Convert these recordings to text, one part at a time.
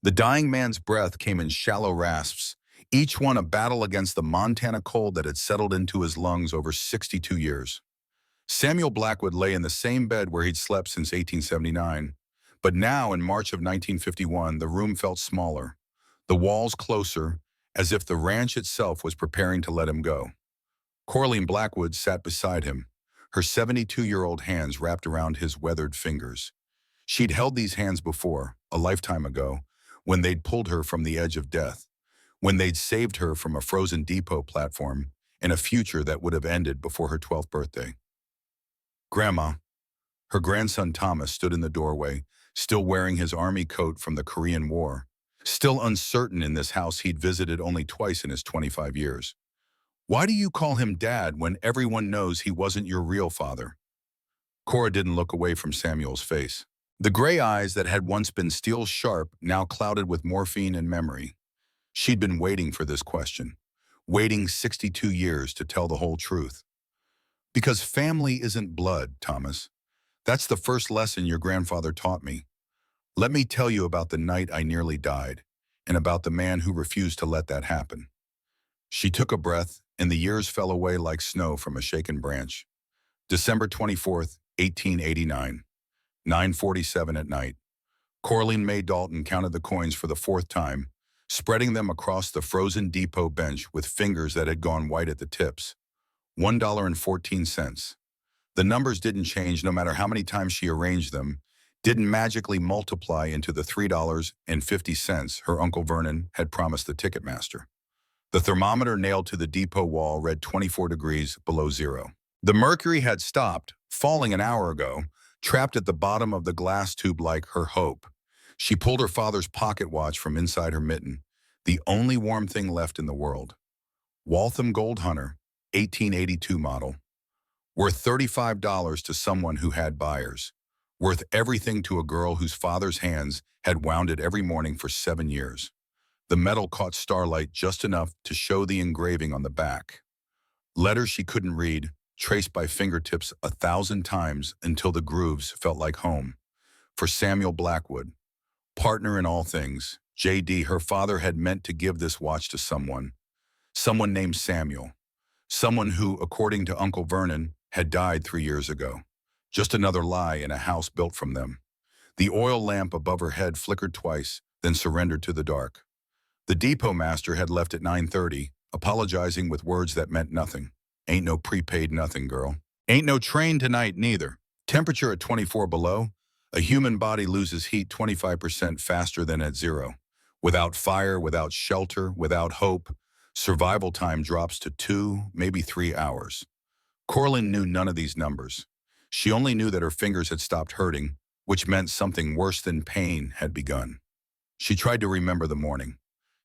The dying man's breath came in shallow rasps, each one a battle against the Montana cold that had settled into his lungs over 62 years. Samuel Blackwood lay in the same bed where he'd slept since 1879, but now in March of 1951, the room felt smaller, the walls closer, as if the ranch itself was preparing to let him go. Coraline Blackwood sat beside him, her 72-year-old hands wrapped around his weathered fingers. She'd held these hands before, a lifetime ago, when they'd pulled her from the edge of death, when they'd saved her from a frozen depot platform in a future that would have ended before her 12th birthday. Grandma, her grandson Thomas, stood in the doorway, still wearing his army coat from the Korean War, still uncertain in this house he'd visited only twice in his 25 years. Why do you call him Dad when everyone knows he wasn't your real father? Cora didn't look away from Samuel's face. The gray eyes that had once been steel sharp now clouded with morphine and memory. She'd been waiting for this question, waiting 62 years to tell the whole truth. Because family isn't blood, Thomas. That's the first lesson your grandfather taught me. Let me tell you about the night I nearly died, and about the man who refused to let that happen. She took a breath, and the years fell away like snow from a shaken branch. December 24th, 1889. 9:47 at night. Coraline May Dalton counted the coins for the fourth time, spreading them across the frozen depot bench with fingers that had gone white at the tips. $1.14. The numbers didn't change no matter how many times she arranged them, didn't magically multiply into the $3.50 her Uncle Vernon had promised the ticket master. The thermometer nailed to the depot wall read 24 degrees below zero. The mercury had stopped, falling an hour ago, trapped at the bottom of the glass tube like her hope. She pulled her father's pocket watch from inside her mitten, the only warm thing left in the world. Waltham Gold Hunter, 1882 model. Worth $35 to someone who had buyers. Worth everything to a girl whose father's hands had wound it every morning for 7 years. The metal caught starlight just enough to show the engraving on the back. Letters she couldn't read, traced by fingertips 1,000 times until the grooves felt like home. For Samuel Blackwood, partner in all things, J.D., her father had meant to give this watch to someone named Samuel, someone who, according to Uncle Vernon, had died 3 years ago. Just another lie in a house built from them. The oil lamp above her head flickered twice, then surrendered to the dark. The depot master had left at 9:30, apologizing with words that meant nothing. Ain't no prepaid nothing, girl. Ain't no train tonight, neither. Temperature at 24 below. A human body loses heat 25% faster than at zero. Without fire, without shelter, without hope, survival time drops to 2, maybe 3 hours. Coraline knew none of these numbers. She only knew that her fingers had stopped hurting, which meant something worse than pain had begun. She tried to remember the morning,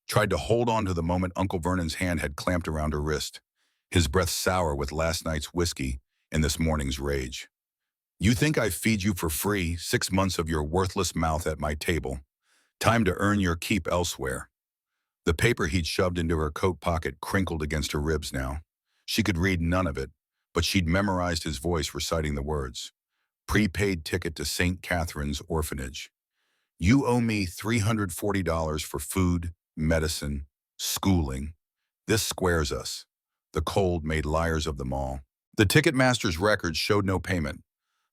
tried to hold on to the moment Uncle Vernon's hand had clamped around her wrist, his breath sour with last night's whiskey and this morning's rage. You think I feed you for free 6 months of your worthless mouth at my table. Time to earn your keep elsewhere. The paper he'd shoved into her coat pocket crinkled against her ribs now. She could read none of it, but she'd memorized his voice reciting the words. Prepaid ticket to St. Catherine's Orphanage. You owe me $340 for food, medicine, schooling. This squares us. The cold made liars of them all. The ticketmaster's records showed no payment.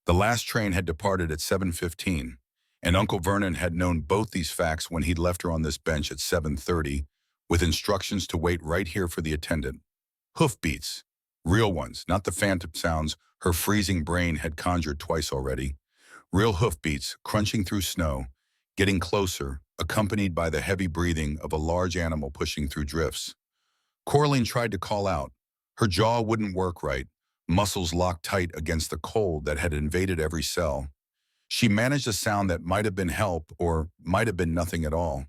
The last train had departed at 7:15, and Uncle Vernon had known both these facts when he'd left her on this bench at 7:30, with instructions to wait right here for the attendant. Hoofbeats. Real ones, not the phantom sounds her freezing brain had conjured twice already. Real hoofbeats, crunching through snow, getting closer, accompanied by the heavy breathing of a large animal pushing through drifts. Coraline tried to call out. Her jaw wouldn't work right, muscles locked tight against the cold that had invaded every cell. She managed a sound that might have been help or might have been nothing at all.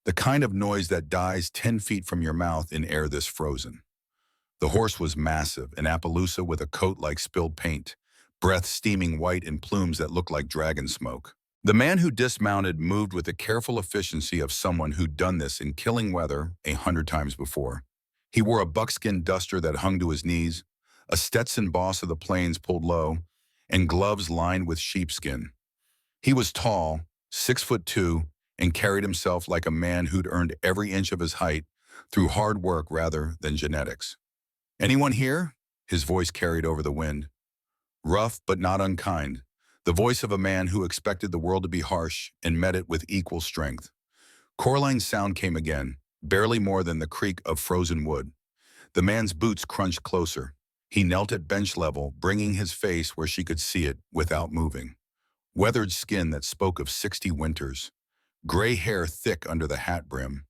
The kind of noise that dies 10 feet from your mouth in air this frozen. The horse was massive, an Appaloosa with a coat like spilled paint, breath steaming white in plumes that looked like dragon smoke. The man who dismounted moved with the careful efficiency of someone who'd done this in killing weather 100 times before. He wore a buckskin duster that hung to his knees, a Stetson boss of the plains pulled low, and gloves lined with sheepskin. He was tall, 6'2", and carried himself like a man who'd earned every inch of his height through hard work rather than genetics. "Anyone here?" His voice carried over the wind. Rough but not unkind. The voice of a man who expected the world to be harsh and met it with equal strength. Coraline's sound came again, barely more than the creak of frozen wood. The man's boots crunched closer. He knelt at bench level, bringing his face where she could see it without moving. Weathered skin that spoke of 60 winters. Gray hair thick under the hat brim.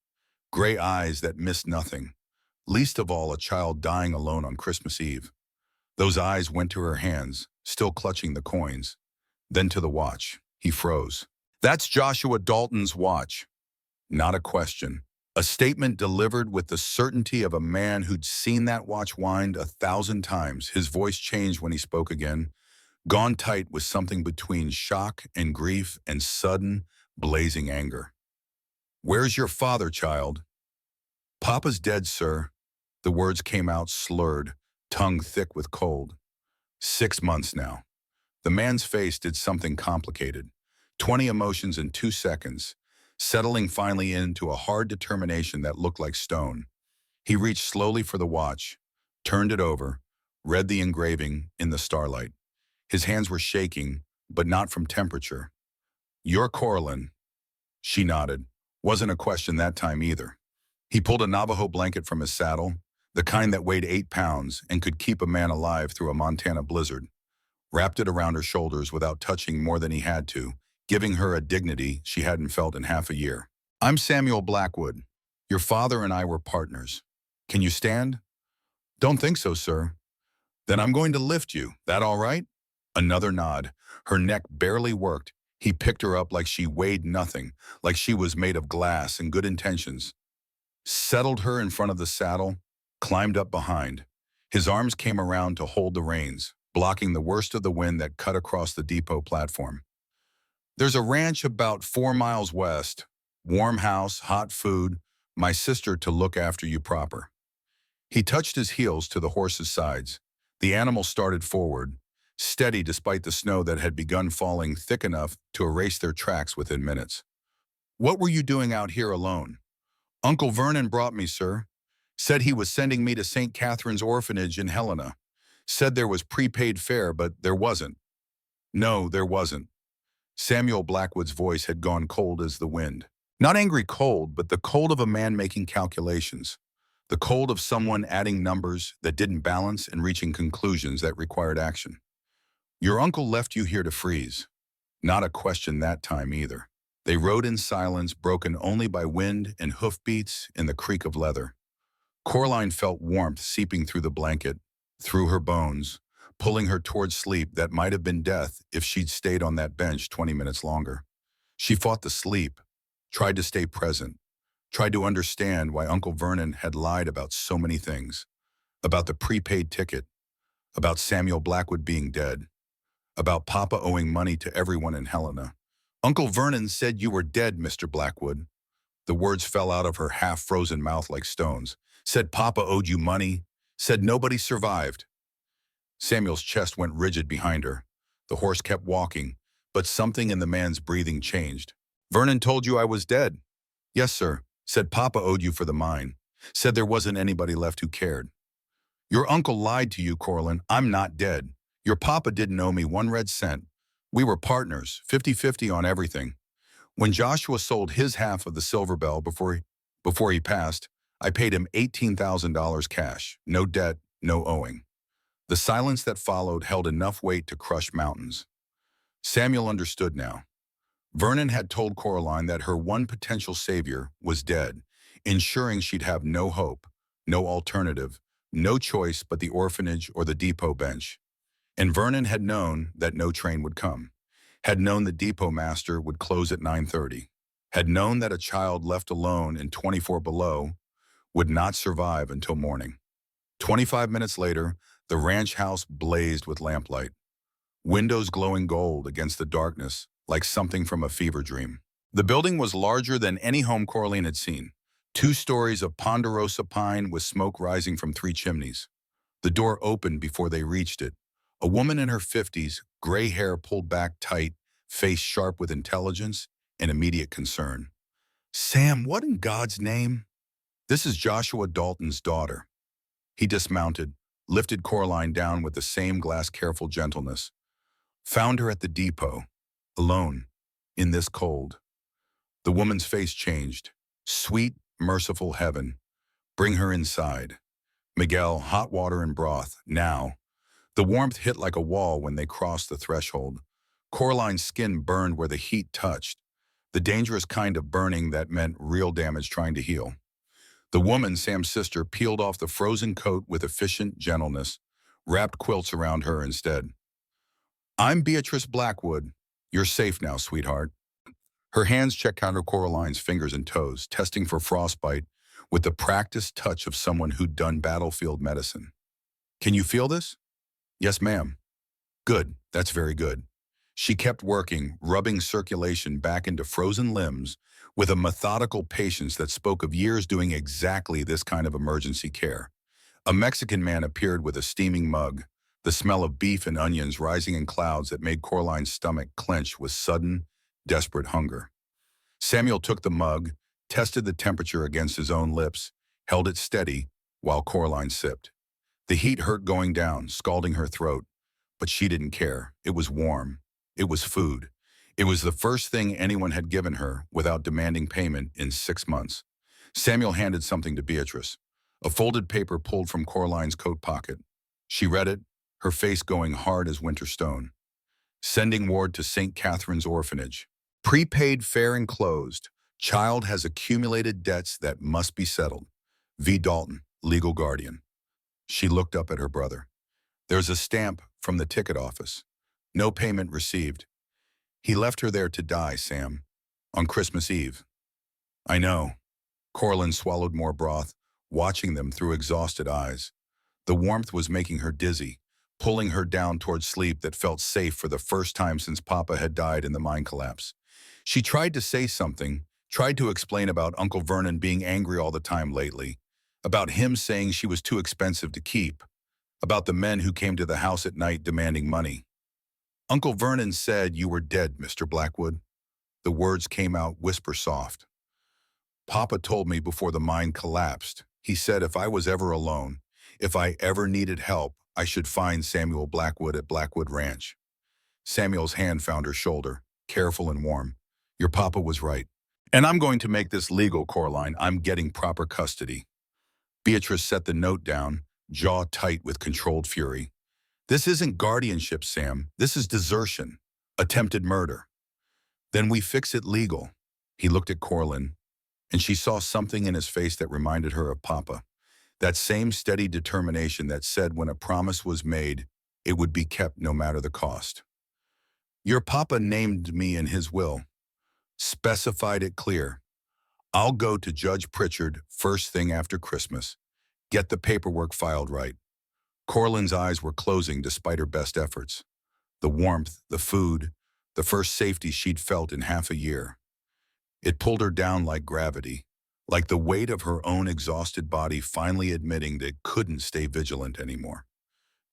Gray eyes that missed nothing. Least of all a child dying alone on Christmas Eve. Those eyes went to her hands, still clutching the coins. Then to the watch. He froze. "That's Joshua Dalton's watch." Not a question. A statement delivered with the certainty of a man who'd seen that watch wind 1,000 times. His voice changed when he spoke again, gone tight with something between shock and grief and sudden, blazing anger. "Where's your father, child?" "Papa's dead, sir." The words came out slurred, tongue thick with cold. 6 months now. The man's face did something complicated. 20 emotions in 2 seconds, settling finally into a hard determination that looked like stone. He reached slowly for the watch, turned it over, read the engraving in the starlight. His hands were shaking, but not from temperature. "You're Coraline." She nodded. Wasn't a question that time either. He pulled a Navajo blanket from his saddle, the kind that weighed 8 pounds and could keep a man alive through a Montana blizzard. Wrapped it around her shoulders without touching more than he had to, giving her a dignity she hadn't felt in half a year. "I'm Samuel Blackwood. Your father and I were partners. Can you stand?" "Don't think so, sir." "Then I'm going to lift you. That all right?" Another nod. Her neck barely worked. He picked her up like she weighed nothing, like she was made of glass and good intentions. Settled her in front of the saddle, climbed up behind. His arms came around to hold the reins, blocking the worst of the wind that cut across the depot platform. "There's a ranch about 4 miles west. Warm house, hot food, my sister to look after you proper." He touched his heels to the horse's sides. The animal started forward, steady despite the snow that had begun falling thick enough to erase their tracks within minutes. "What were you doing out here alone?" "Uncle Vernon brought me, sir. Said he was sending me to St. Catherine's Orphanage in Helena. Said there was prepaid fare, but there wasn't." "No, there wasn't." Samuel Blackwood's voice had gone cold as the wind. Not angry cold, but the cold of a man making calculations. The cold of someone adding numbers that didn't balance and reaching conclusions that required action. "Your uncle left you here to freeze." Not a question that time either. They rode in silence, broken only by wind and hoofbeats and the creak of leather. Coraline felt warmth seeping through the blanket, through her bones, pulling her towards sleep that might have been death if she'd stayed on that bench 20 minutes longer. She fought the sleep, tried to stay present, tried to understand why Uncle Vernon had lied about so many things. About the prepaid ticket, about Samuel Blackwood being dead, about Papa owing money to everyone in Helena. "Uncle Vernon said you were dead, Mr. Blackwood." The words fell out of her half-frozen mouth like stones. "Said Papa owed you money. Said nobody survived." Samuel's chest went rigid behind her. The horse kept walking, but something in the man's breathing changed. "Vernon told you I was dead." "Yes, sir. Said Papa owed you for the mine. Said there wasn't anybody left who cared." "Your uncle lied to you, Coraline. I'm not dead. Your papa didn't owe me 1 red cent. We were partners, 50-50 on everything. When Joshua sold his half of the Silver Bell before he passed, I paid him $18,000 cash. No debt, no owing." The silence that followed held enough weight to crush mountains. Samuel understood now. Vernon had told Coraline that her one potential savior was dead, ensuring she'd have no hope, no alternative, no choice but the orphanage or the depot bench. And Vernon had known that no train would come, had known the depot master would close at 9:30, had known that a child left alone in 24 below would not survive until morning. 25 minutes later, the ranch house blazed with lamplight, windows glowing gold against the darkness like something from a fever dream. The building was larger than any home Coraline had seen. 2 stories of ponderosa pine with smoke rising from 3 chimneys. The door opened before they reached it. A woman in her 50s, gray hair pulled back tight, face sharp with intelligence and immediate concern. Sam, what in God's name? This is Joshua Dalton's daughter. He dismounted, lifted Coraline down with the same glass careful gentleness. Found her at the depot, alone, in this cold. The woman's face changed. Sweet, merciful heaven. Bring her inside. Miguel, hot water and broth, now. The warmth hit like a wall when they crossed the threshold. Coraline's skin burned where the heat touched, the dangerous kind of burning that meant real damage trying to heal. The woman, Sam's sister, peeled off the frozen coat with efficient gentleness, wrapped quilts around her instead. I'm Beatrice Blackwood. You're safe now, sweetheart. Her hands checked out her Coraline's fingers and toes, testing for frostbite with the practiced touch of someone who'd done battlefield medicine. Can you feel this? Yes, ma'am. Good, that's very good. She kept working, rubbing circulation back into frozen limbs with a methodical patience that spoke of years doing exactly this kind of emergency care. A Mexican man appeared with a steaming mug, the smell of beef and onions rising in clouds that made Coraline's stomach clench with sudden, desperate hunger. Samuel took the mug, tested the temperature against his own lips, held it steady while Coraline sipped. The heat hurt going down, scalding her throat, but she didn't care. It was warm. It was food. It was the first thing anyone had given her without demanding payment in 6 months. Samuel handed something to Beatrice, a folded paper pulled from Coraline's coat pocket. She read it, her face going hard as winter stone. Sending ward to St. Catherine's Orphanage. Prepaid fare enclosed. Child has accumulated debts that must be settled. V. Dalton, legal guardian. She looked up at her brother. There's a stamp from the ticket office. No payment received. He left her there to die, Sam. On Christmas Eve. I know. Coraline swallowed more broth, watching them through exhausted eyes. The warmth was making her dizzy, pulling her down towards sleep that felt safe for the first time since Papa had died in the mine collapse. She tried to say something, tried to explain about Uncle Vernon being angry all the time lately, about him saying she was too expensive to keep, about the men who came to the house at night demanding money. Uncle Vernon said you were dead, Mr. Blackwood. The words came out whisper soft. Papa told me before the mine collapsed. He said if I was ever alone, if I ever needed help, I should find Samuel Blackwood at Blackwood Ranch. Samuel's hand found her shoulder, careful and warm. Your papa was right. And I'm going to make this legal, Coraline. I'm getting proper custody. Beatrice set the note down, jaw tight with controlled fury. This isn't guardianship, Sam. This is desertion. Attempted murder. Then we fix it legal. He looked at Coraline, and she saw something in his face that reminded her of Papa. That same steady determination that said when a promise was made, it would be kept no matter the cost. Your Papa named me in his will. Specified it clear. I'll go to Judge Pritchard first thing after Christmas. Get the paperwork filed right. Coraline's eyes were closing despite her best efforts. The warmth, the food, the first safety she'd felt in half a year. It pulled her down like gravity, like the weight of her own exhausted body finally admitting that it couldn't stay vigilant anymore.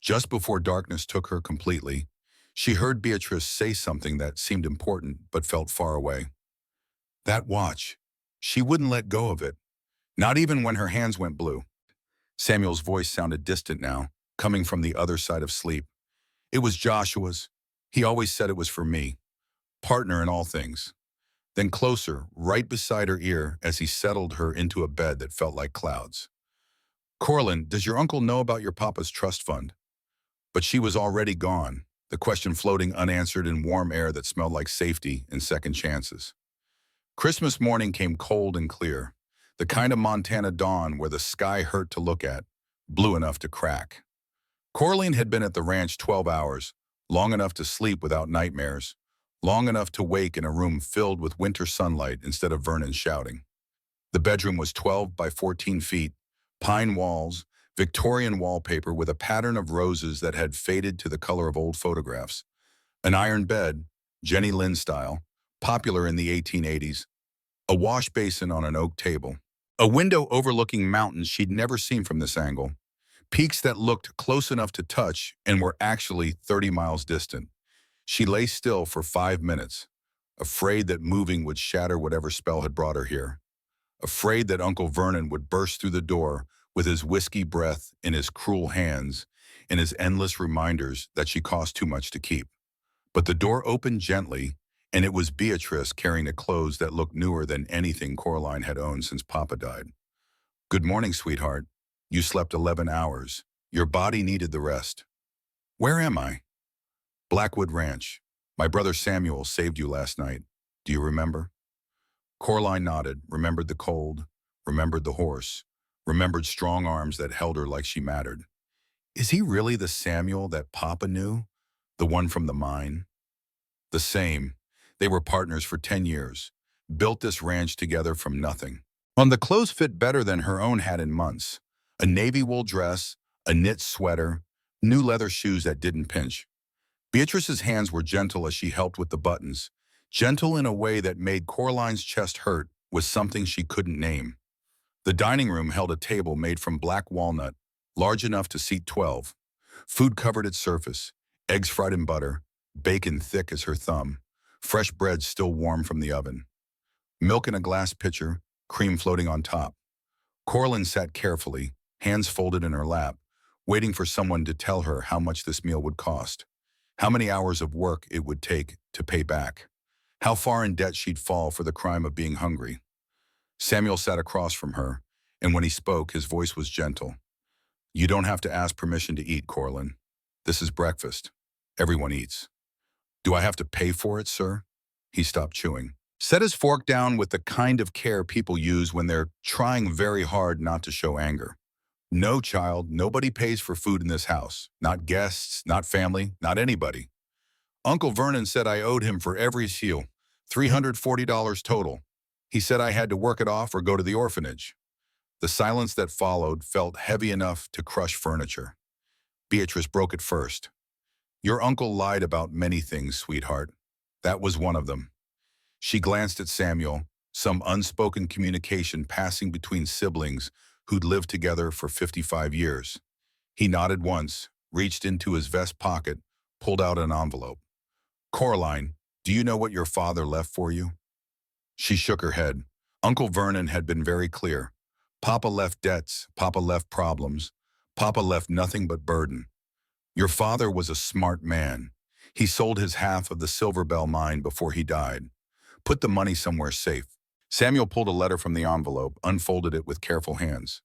Just before darkness took her completely, she heard Beatrice say something that seemed important but felt far away. That watch. She wouldn't let go of it, not even when her hands went blue. Samuel's voice sounded distant now, coming from the other side of sleep. It was Joshua's. He always said it was for me. Partner in all things. Then closer, right beside her ear as he settled her into a bed that felt like clouds. Coraline, does your uncle know about your papa's trust fund? But she was already gone, the question floating unanswered in warm air that smelled like safety and second chances. Christmas morning came cold and clear, the kind of Montana dawn where the sky hurt to look at, blue enough to crack. Coraline had been at the ranch 12 hours, long enough to sleep without nightmares, long enough to wake in a room filled with winter sunlight instead of Vernon shouting. The bedroom was 12 by 14 feet, pine walls, Victorian wallpaper with a pattern of roses that had faded to the color of old photographs. An iron bed, Jenny Lind style, popular in the 1880s. A wash basin on an oak table. A window overlooking mountains she'd never seen from this angle. Peaks that looked close enough to touch and were actually 30 miles distant. She lay still for 5 minutes, afraid that moving would shatter whatever spell had brought her here, afraid that Uncle Vernon would burst through the door with his whiskey breath in his cruel hands and his endless reminders that she cost too much to keep. But the door opened gently, and it was Beatrice carrying the clothes that looked newer than anything Coraline had owned since Papa died. "Good morning, sweetheart. You slept 11 hours. Your body needed the rest." "Where am I?" "Blackwood Ranch. My brother Samuel saved you last night. Do you remember?" Coraline nodded, remembered the cold, remembered the horse, remembered strong arms that held her like she mattered. Is he really the Samuel that Papa knew? The one from the mine? The same. They were partners for 10 years, built this ranch together from nothing. On the clothes fit better than her own had in months. A navy wool dress, a knit sweater, new leather shoes that didn't pinch. Beatrice's hands were gentle as she helped with the buttons, gentle in a way that made Coraline's chest hurt with something she couldn't name. The dining room held a table made from black walnut, large enough to seat 12. Food covered its surface, eggs fried in butter, bacon thick as her thumb, fresh bread still warm from the oven. Milk in a glass pitcher, cream floating on top. Coraline sat carefully, hands folded in her lap, waiting for someone to tell her how much this meal would cost, how many hours of work it would take to pay back, how far in debt she'd fall for the crime of being hungry. Samuel sat across from her, and when he spoke, his voice was gentle. "You don't have to ask permission to eat, Coraline. This is breakfast. Everyone eats." "Do I have to pay for it, sir?" He stopped chewing. Set his fork down with the kind of care people use when they're trying very hard not to show anger. "No, child, nobody pays for food in this house. Not guests, not family, not anybody. Uncle Vernon said I owed him for every seal, $340 total. He said I had to work it off or go to the orphanage." The silence that followed felt heavy enough to crush furniture. Beatrice broke it first. "Your uncle lied about many things, sweetheart. That was one of them." She glanced at Samuel, some unspoken communication passing between siblings who'd lived together for 55 years. He nodded once, reached into his vest pocket, pulled out an envelope. "Coraline, do you know what your father left for you?" She shook her head. Uncle Vernon had been very clear. Papa left debts, Papa left problems, Papa left nothing but burden. Your father was a smart man. He sold his half of the Silver Bell mine before he died. Put the money somewhere safe. Samuel pulled a letter from the envelope, unfolded it with careful hands.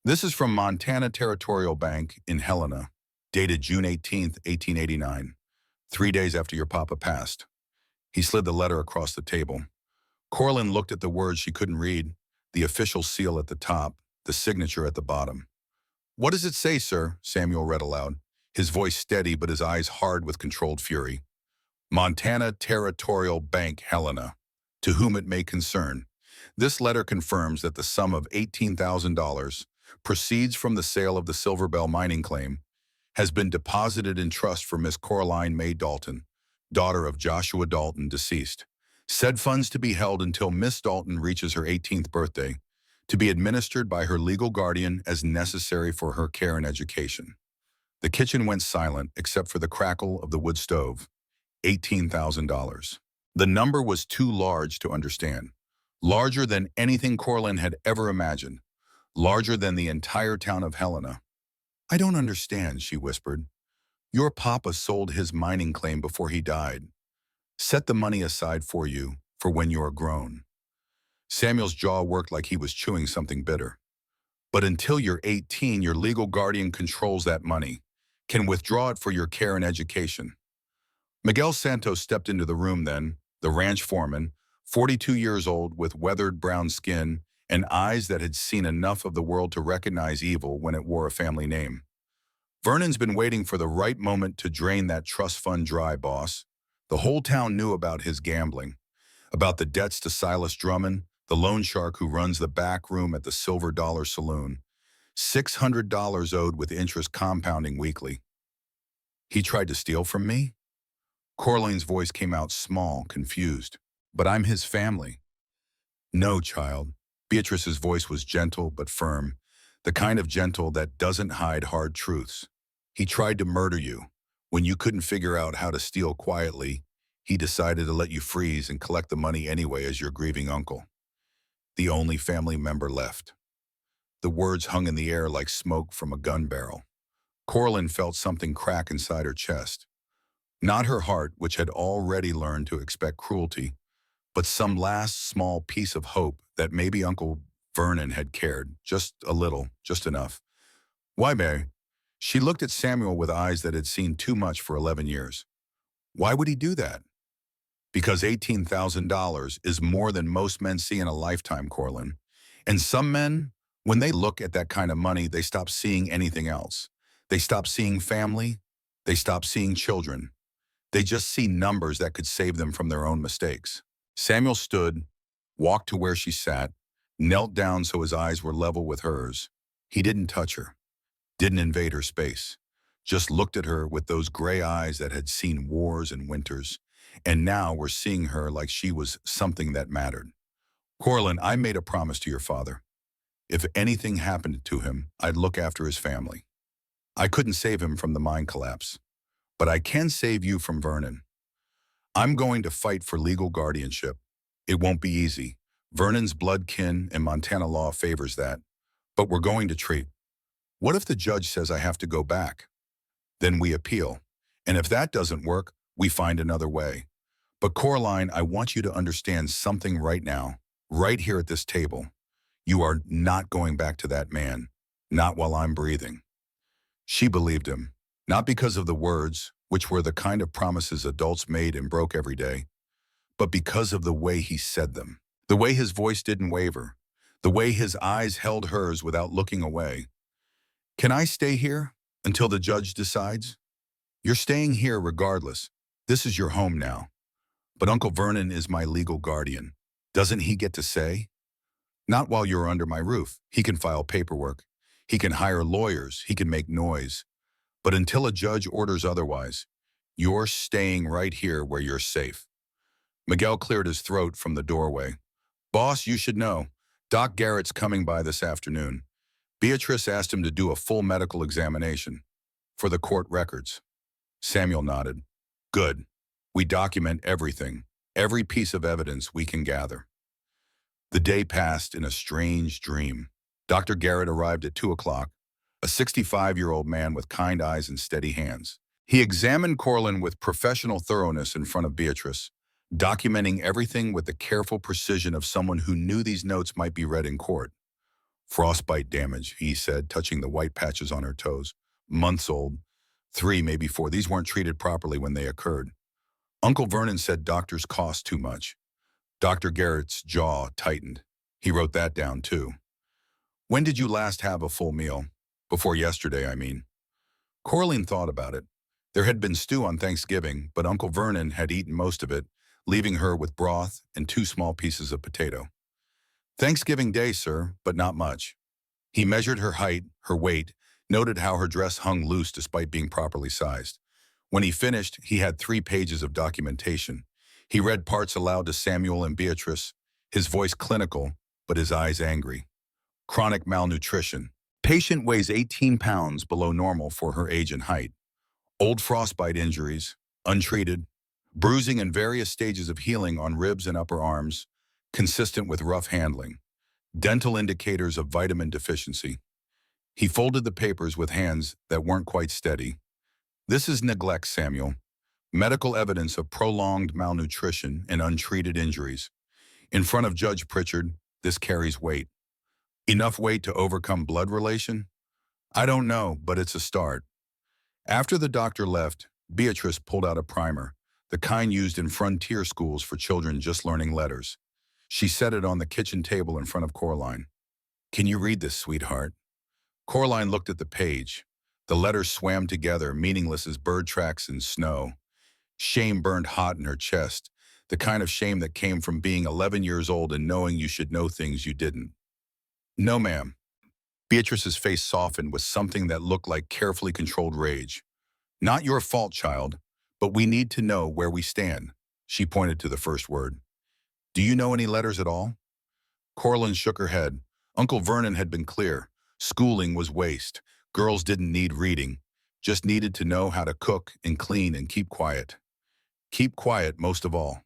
"This is from Montana Territorial Bank in Helena, dated June 18th, 1889, 3 days after your papa passed." He slid the letter across the table. Coraline looked at the words she couldn't read, the official seal at the top, the signature at the bottom. "What does it say, sir?" Samuel read aloud, his voice steady but his eyes hard with controlled fury. "Montana Territorial Bank, Helena. To whom it may concern. This letter confirms that the sum of $18,000 proceeds from the sale of the Silver Bell mining claim, has been deposited in trust for Miss Coraline May Dalton, daughter of Joshua Dalton, deceased. Said funds to be held until Miss Dalton reaches her 18th birthday, to be administered by her legal guardian as necessary for her care and education." The kitchen went silent except for the crackle of the wood stove. $18,000. The number was too large to understand. Larger than anything Coraline had ever imagined. Larger than the entire town of Helena. "I don't understand," she whispered. "Your papa sold his mining claim before he died. Set the money aside for you, for when you are grown." Samuel's jaw worked like he was chewing something bitter. "But until you're 18, your legal guardian controls that money, can withdraw it for your care and education." Miguel Santos stepped into the room then, the ranch foreman, 42 years old with weathered brown skin and eyes that had seen enough of the world to recognize evil when it wore a family name. "Vernon's been waiting for the right moment to drain that trust fund dry, boss. The whole town knew about his gambling, about the debts to Silas Drummond, the loan shark who runs the back room at the Silver Dollar Saloon. $600 owed with interest compounding weekly." "He tried to steal from me?" Coraline's voice came out small, confused. "But I'm his family." "No, child." Beatrice's voice was gentle but firm, the kind of gentle that doesn't hide hard truths. "He tried to murder you. When you couldn't figure out how to steal quietly, He decided to let you freeze and collect the money anyway as your grieving uncle, the only family member left. The words hung in the air like smoke from a gun barrel. Coraline felt something crack inside her chest. Not her heart, which had already learned to expect cruelty, but some last small piece of hope that maybe Uncle Vernon had cared, just a little, just enough. Why, Mary? She looked at Samuel with eyes that had seen too much for 11 years. Why would he do that? Because $18,000 is more than most men see in a lifetime, Coraline. And some men, when they look at that kind of money, they stop seeing anything else. They stop seeing family. They stop seeing children. They just see numbers that could save them from their own mistakes. Samuel stood, walked to where she sat, knelt down so his eyes were level with hers. He didn't touch her, didn't invade her space, just looked at her with those gray eyes that had seen wars and winters, and now were seeing her like she was something that mattered. Coraline, I made a promise to your father. If anything happened to him, I'd look after his family. I couldn't save him from the mine collapse, but I can save you from Vernon. I'm going to fight for legal guardianship. It won't be easy. Vernon's blood kin and Montana law favors that, but we're going to treat. What if the judge says I have to go back? Then we appeal. And if that doesn't work, we find another way. But Coraline, I want you to understand something right now, right here at this table. You are not going back to that man, not while I'm breathing. She believed him, not because of the words, which were the kind of promises adults made and broke every day, but because of the way he said them, the way his voice didn't waver, the way his eyes held hers without looking away. Can I stay here until the judge decides? You're staying here regardless. This is your home now. But Uncle Vernon is my legal guardian. Doesn't he get to say? Not while you're under my roof. He can file paperwork. He can hire lawyers. He can make noise. But until a judge orders otherwise, you're staying right here where you're safe. Miguel cleared his throat from the doorway. Boss, you should know. Doc Garrett's coming by this afternoon. Beatrice asked him to do a full medical examination for the court records. Samuel nodded. Good. We document everything, every piece of evidence we can gather. The day passed in a strange dream. Dr. Garrett arrived at 2 o'clock, a 65-year-old man with kind eyes and steady hands. He examined Coraline with professional thoroughness in front of Beatrice, documenting everything with the careful precision of someone who knew these notes might be read in court. Frostbite damage, he said, touching the white patches on her toes. Months old. 3, maybe 4. These weren't treated properly when they occurred. Uncle Vernon said doctors cost too much. Dr. Garrett's jaw tightened. He wrote that down, too. When did you last have a full meal? Before yesterday, I mean. Coraline thought about it. There had been stew on Thanksgiving, but Uncle Vernon had eaten most of it, leaving her with broth and 2 small pieces of potato. Thanksgiving Day, sir, but not much. He measured her height, her weight, noted how her dress hung loose despite being properly sized. When he finished, he had 3 pages of documentation. He read parts aloud to Samuel and Beatrice, his voice clinical, but his eyes angry. Chronic malnutrition. Patient weighs 18 pounds below normal for her age and height. Old frostbite injuries, untreated. Bruising and various stages of healing on ribs and upper arms, consistent with rough handling. Dental indicators of vitamin deficiency. He folded the papers with hands that weren't quite steady. This is neglect, Samuel. Medical evidence of prolonged malnutrition and untreated injuries. In front of Judge Pritchard, this carries weight. Enough weight to overcome blood relation? I don't know, but it's a start. After the doctor left, Beatrice pulled out a primer, the kind used in frontier schools for children just learning letters. She set it on the kitchen table in front of Coraline. Can you read this, sweetheart? Coraline looked at the page. The letters swam together, meaningless as bird tracks in snow. Shame burned hot in her chest, the kind of shame that came from being 11 years old and knowing you should know things you didn't. No, ma'am. Beatrice's face softened with something that looked like carefully controlled rage. Not your fault, child, but we need to know where we stand. She pointed to the first word. Do you know any letters at all? Coraline shook her head. Uncle Vernon had been clear. Schooling was waste. Girls didn't need reading, just needed to know how to cook and clean and keep quiet. Keep quiet most of all.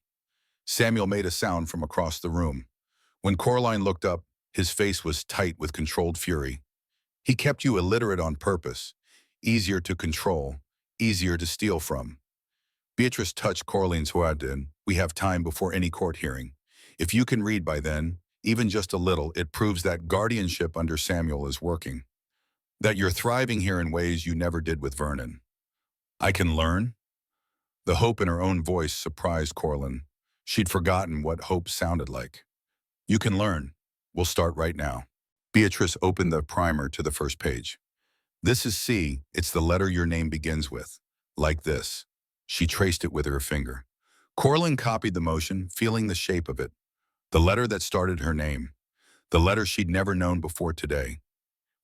Samuel made a sound from across the room. When Coraline looked up, his face was tight with controlled fury. He kept you illiterate on purpose. Easier to control, easier to steal from. Beatrice touched Coraline's ridin. We have time before any court hearing. If you can read by then, even just a little, it proves that guardianship under Samuel is working. That you're thriving here in ways you never did with Vernon. I can learn? The hope in her own voice surprised Coraline. She'd forgotten what hope sounded like. You can learn. We'll start right now. Beatrice opened the primer to the first page. This is C. It's the letter your name begins with. Like this. She traced it with her finger. Coraline copied the motion, feeling the shape of it. The letter that started her name. The letter she'd never known before today.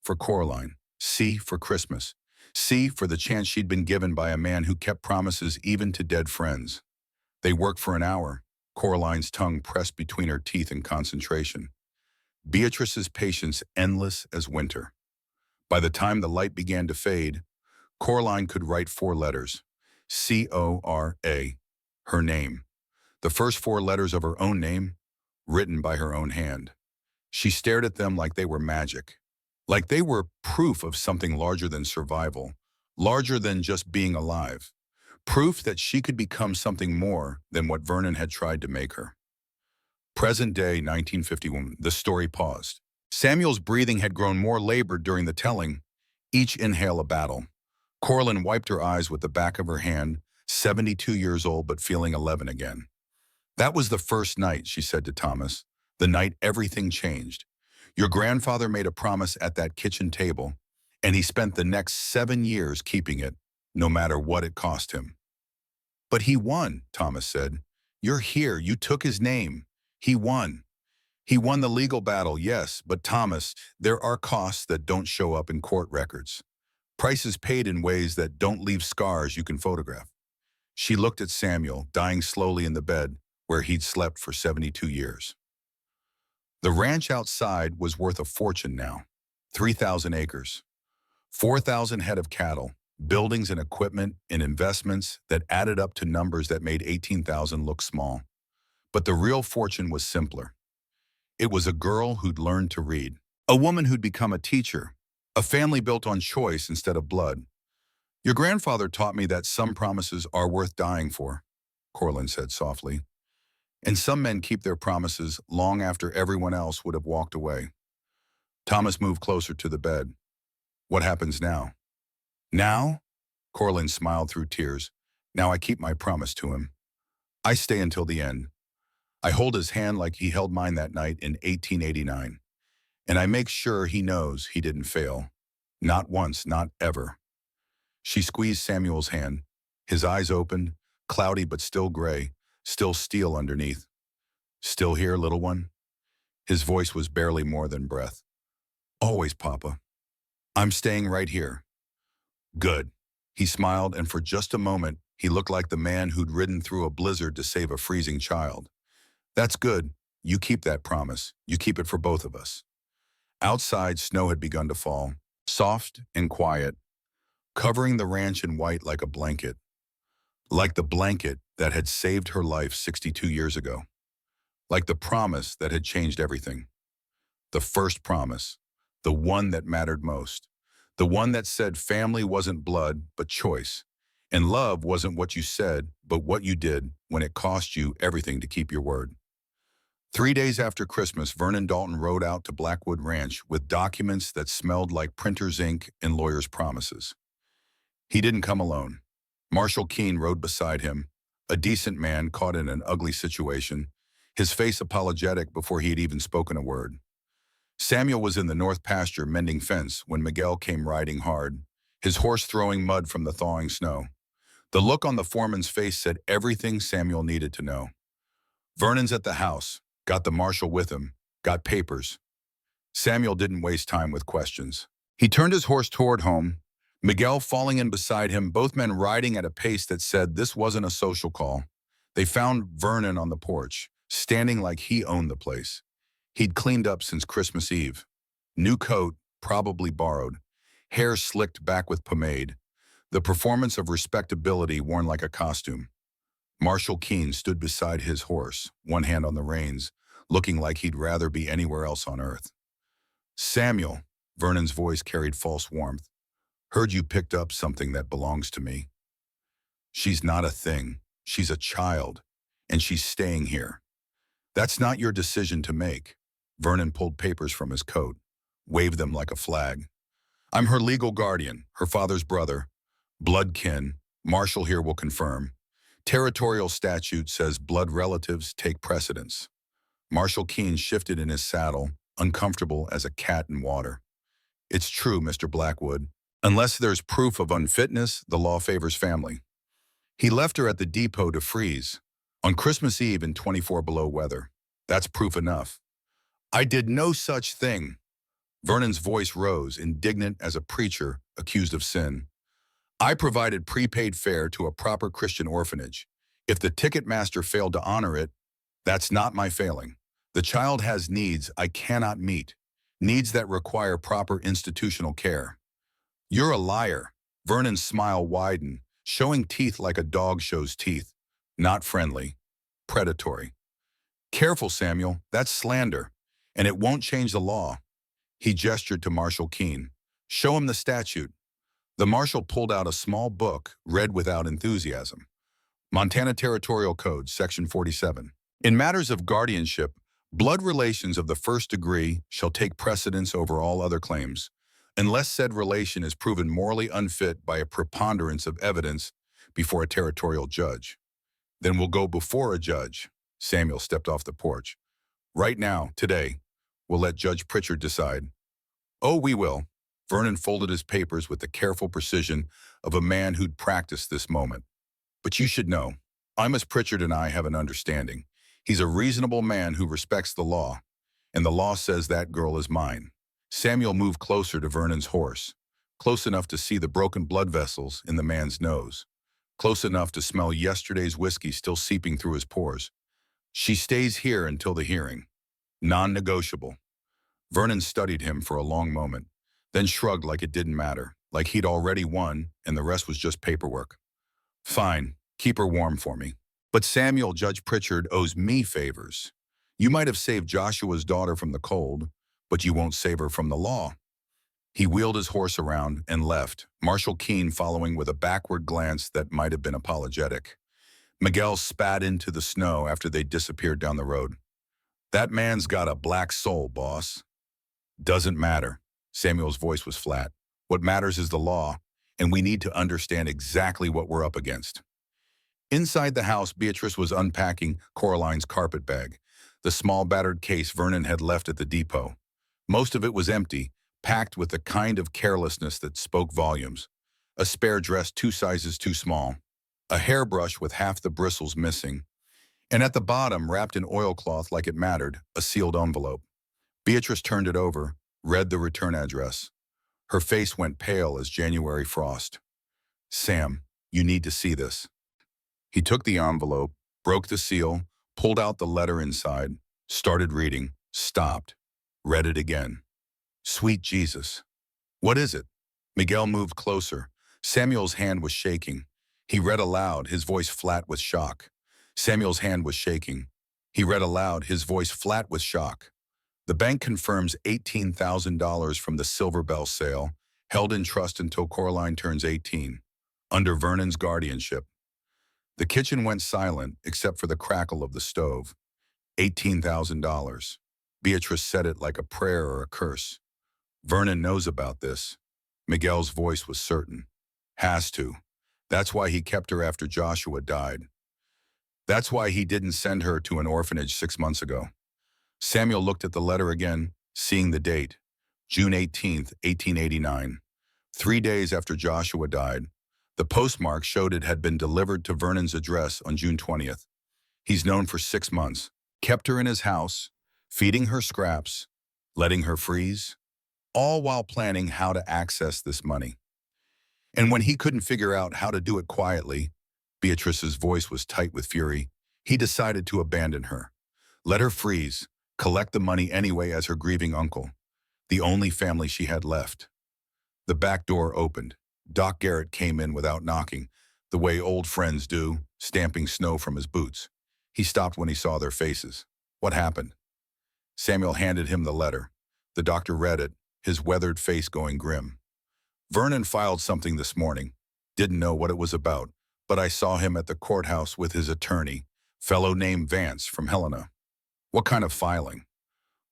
For Coraline. C for Christmas. C for the chance she'd been given by a man who kept promises even to dead friends. They worked for an hour. Coraline's tongue pressed between her teeth in concentration. Beatrice's patience endless as winter. By the time the light began to fade, Coraline could write 4 letters. C-O-R-A, her name. The first 4 letters of her own name, written by her own hand. She stared at them like they were magic. Like they were proof of something larger than survival, larger than just being alive. Proof that she could become something more than what Vernon had tried to make her. Present day, 1951, the story paused. Samuel's breathing had grown more labored during the telling, each inhale a battle. Coraline wiped her eyes with the back of her hand, 72 years old but feeling 11 again. That was the first night, she said to Thomas, the night everything changed. Your grandfather made a promise at that kitchen table, and he spent the next 7 years keeping it, no matter what it cost him. But he won, Thomas said. You're here, you took his name. He won. He won the legal battle, yes, but Thomas, there are costs that don't show up in court records. Prices paid in ways that don't leave scars you can photograph. She looked at Samuel, dying slowly in the bed where he'd slept for 72 years. The ranch outside was worth a fortune now. 3,000 acres, 4,000 head of cattle, buildings and equipment and investments that added up to numbers that made 18,000 look small. But the real fortune was simpler. It was a girl who'd learned to read, a woman who'd become a teacher, a family built on choice instead of blood. Your grandfather taught me that some promises are worth dying for, Coraline said softly. And some men keep their promises long after everyone else would have walked away. Thomas moved closer to the bed. What happens now? Now? Coraline smiled through tears. Now I keep my promise to him. I stay until the end. I hold his hand like he held mine that night in 1889. And I make sure he knows he didn't fail. Not once, not ever. She squeezed Samuel's hand. His eyes opened, cloudy but still gray, still steel underneath. Still here, little one? His voice was barely more than breath. Always, Papa. I'm staying right here. Good. He smiled, and for just a moment, he looked like the man who'd ridden through a blizzard to save a freezing child. That's good. You keep that promise. You keep it for both of us. Outside, snow had begun to fall, soft and quiet, covering the ranch in white like a blanket. Like the blanket that had saved her life 62 years ago. Like the promise that had changed everything. The first promise, the one that mattered most. The one that said family wasn't blood, but choice. And love wasn't what you said, but what you did when it cost you everything to keep your word. 3 days after Christmas, Vernon Dalton rode out to Blackwood Ranch with documents that smelled like printer's ink and lawyer's promises. He didn't come alone. Marshal Keene rode beside him, a decent man caught in an ugly situation, his face apologetic before he had even spoken a word. Samuel was in the north pasture mending fence when Miguel came riding hard, his horse throwing mud from the thawing snow. The look on the foreman's face said everything Samuel needed to know. Vernon's at the house, got the marshal with him, got papers. Samuel didn't waste time with questions. He turned his horse toward home, Miguel falling in beside him, both men riding at a pace that said this wasn't a social call. They found Vernon on the porch, standing like he owned the place. He'd cleaned up since Christmas Eve. New coat, probably borrowed. Hair slicked back with pomade. The performance of respectability worn like a costume. Marshal Keene stood beside his horse, one hand on the reins, looking like he'd rather be anywhere else on earth. Samuel, Vernon's voice carried false warmth, heard you picked up something that belongs to me. She's not a thing. She's a child, and she's staying here. That's not your decision to make. Vernon pulled papers from his coat, waved them like a flag. I'm her legal guardian, her father's brother. Blood kin, Marshal here will confirm. Territorial statute says blood relatives take precedence. Marshal Keene shifted in his saddle, uncomfortable as a cat in water. It's true, Mr. Blackwood. Unless there's proof of unfitness, the law favors family. He left her at the depot to freeze, on Christmas Eve in 24 below weather. That's proof enough. I did no such thing. Vernon's voice rose, indignant as a preacher accused of sin. I provided prepaid fare to a proper Christian orphanage. If the ticket master failed to honor it, that's not my failing. The child has needs I cannot meet, needs that require proper institutional care. You're a liar. Vernon's smile widened, showing teeth like a dog shows teeth. Not friendly. Predatory. Careful, Samuel. That's slander, and it won't change the law. He gestured to Marshal Keene. Show him the statute. The marshal pulled out a small book, read without enthusiasm. Montana Territorial Code, Section 47. In matters of guardianship, blood relations of the first degree shall take precedence over all other claims, unless said relation is proven morally unfit by a preponderance of evidence before a territorial judge. Then we'll go before a judge. Samuel stepped off the porch. Right now, today, we'll let Judge Pritchard decide. Oh, we will. Vernon folded his papers with the careful precision of a man who'd practiced this moment. But you should know, Miss Pritchard and I have an understanding. He's a reasonable man who respects the law, and the law says that girl is mine. Samuel moved closer to Vernon's horse, close enough to see the broken blood vessels in the man's nose, close enough to smell yesterday's whiskey still seeping through his pores. She stays here until the hearing. Non-negotiable. Vernon studied him for a long moment, then shrugged like it didn't matter, like he'd already won and the rest was just paperwork. Fine, keep her warm for me. But Samuel, Judge Pritchard owes me favors. You might have saved Joshua's daughter from the cold, but you won't save her from the law. He wheeled his horse around and left, Marshal Keene following with a backward glance that might have been apologetic. Miguel spat into the snow after they disappeared down the road. That man's got a black soul, boss. Doesn't matter. Samuel's voice was flat. What matters is the law, and we need to understand exactly what we're up against. Inside the house, Beatrice was unpacking Coraline's carpet bag, the small battered case Vernon had left at the depot. Most of it was empty, packed with the kind of carelessness that spoke volumes. A spare dress 2 sizes too small, a hairbrush with half the bristles missing, and at the bottom, wrapped in oilcloth like it mattered, a sealed envelope. Beatrice turned it over, read the return address. Her face went pale as January frost. Sam, you need to see this. He took the envelope, broke the seal, pulled out the letter inside, started reading, stopped, read it again. Sweet Jesus. What is it? Miguel moved closer. Samuel's hand was shaking. He read aloud, his voice flat with shock. Samuel's hand was shaking. He read aloud, his voice flat with shock. The bank confirms $18,000 from the Silver Bell sale, held in trust until Coraline turns 18, under Vernon's guardianship. The kitchen went silent except for the crackle of the stove. $18,000. Beatrice said it like a prayer or a curse. Vernon knows about this. Miguel's voice was certain. Has to. That's why he kept her after Joshua died. That's why he didn't send her to an orphanage 6 months ago. Samuel looked at the letter again, seeing the date. June 18th, 1889. 3 days after Joshua died. The postmark showed it had been delivered to Vernon's address on June 20th. He's known for 6 months. Kept her in his house, feeding her scraps, letting her freeze, all while planning how to access this money. And when he couldn't figure out how to do it quietly, Beatrice's voice was tight with fury, he decided to abandon her. Let her freeze, collect the money anyway as her grieving uncle, the only family she had left. The back door opened. Doc Garrett came in without knocking, the way old friends do, stamping snow from his boots. He stopped when he saw their faces. What happened? Samuel handed him the letter. The doctor read it, his weathered face going grim. Vernon filed something this morning. Didn't know what it was about, but I saw him at the courthouse with his attorney, fellow named Vance from Helena. What kind of filing?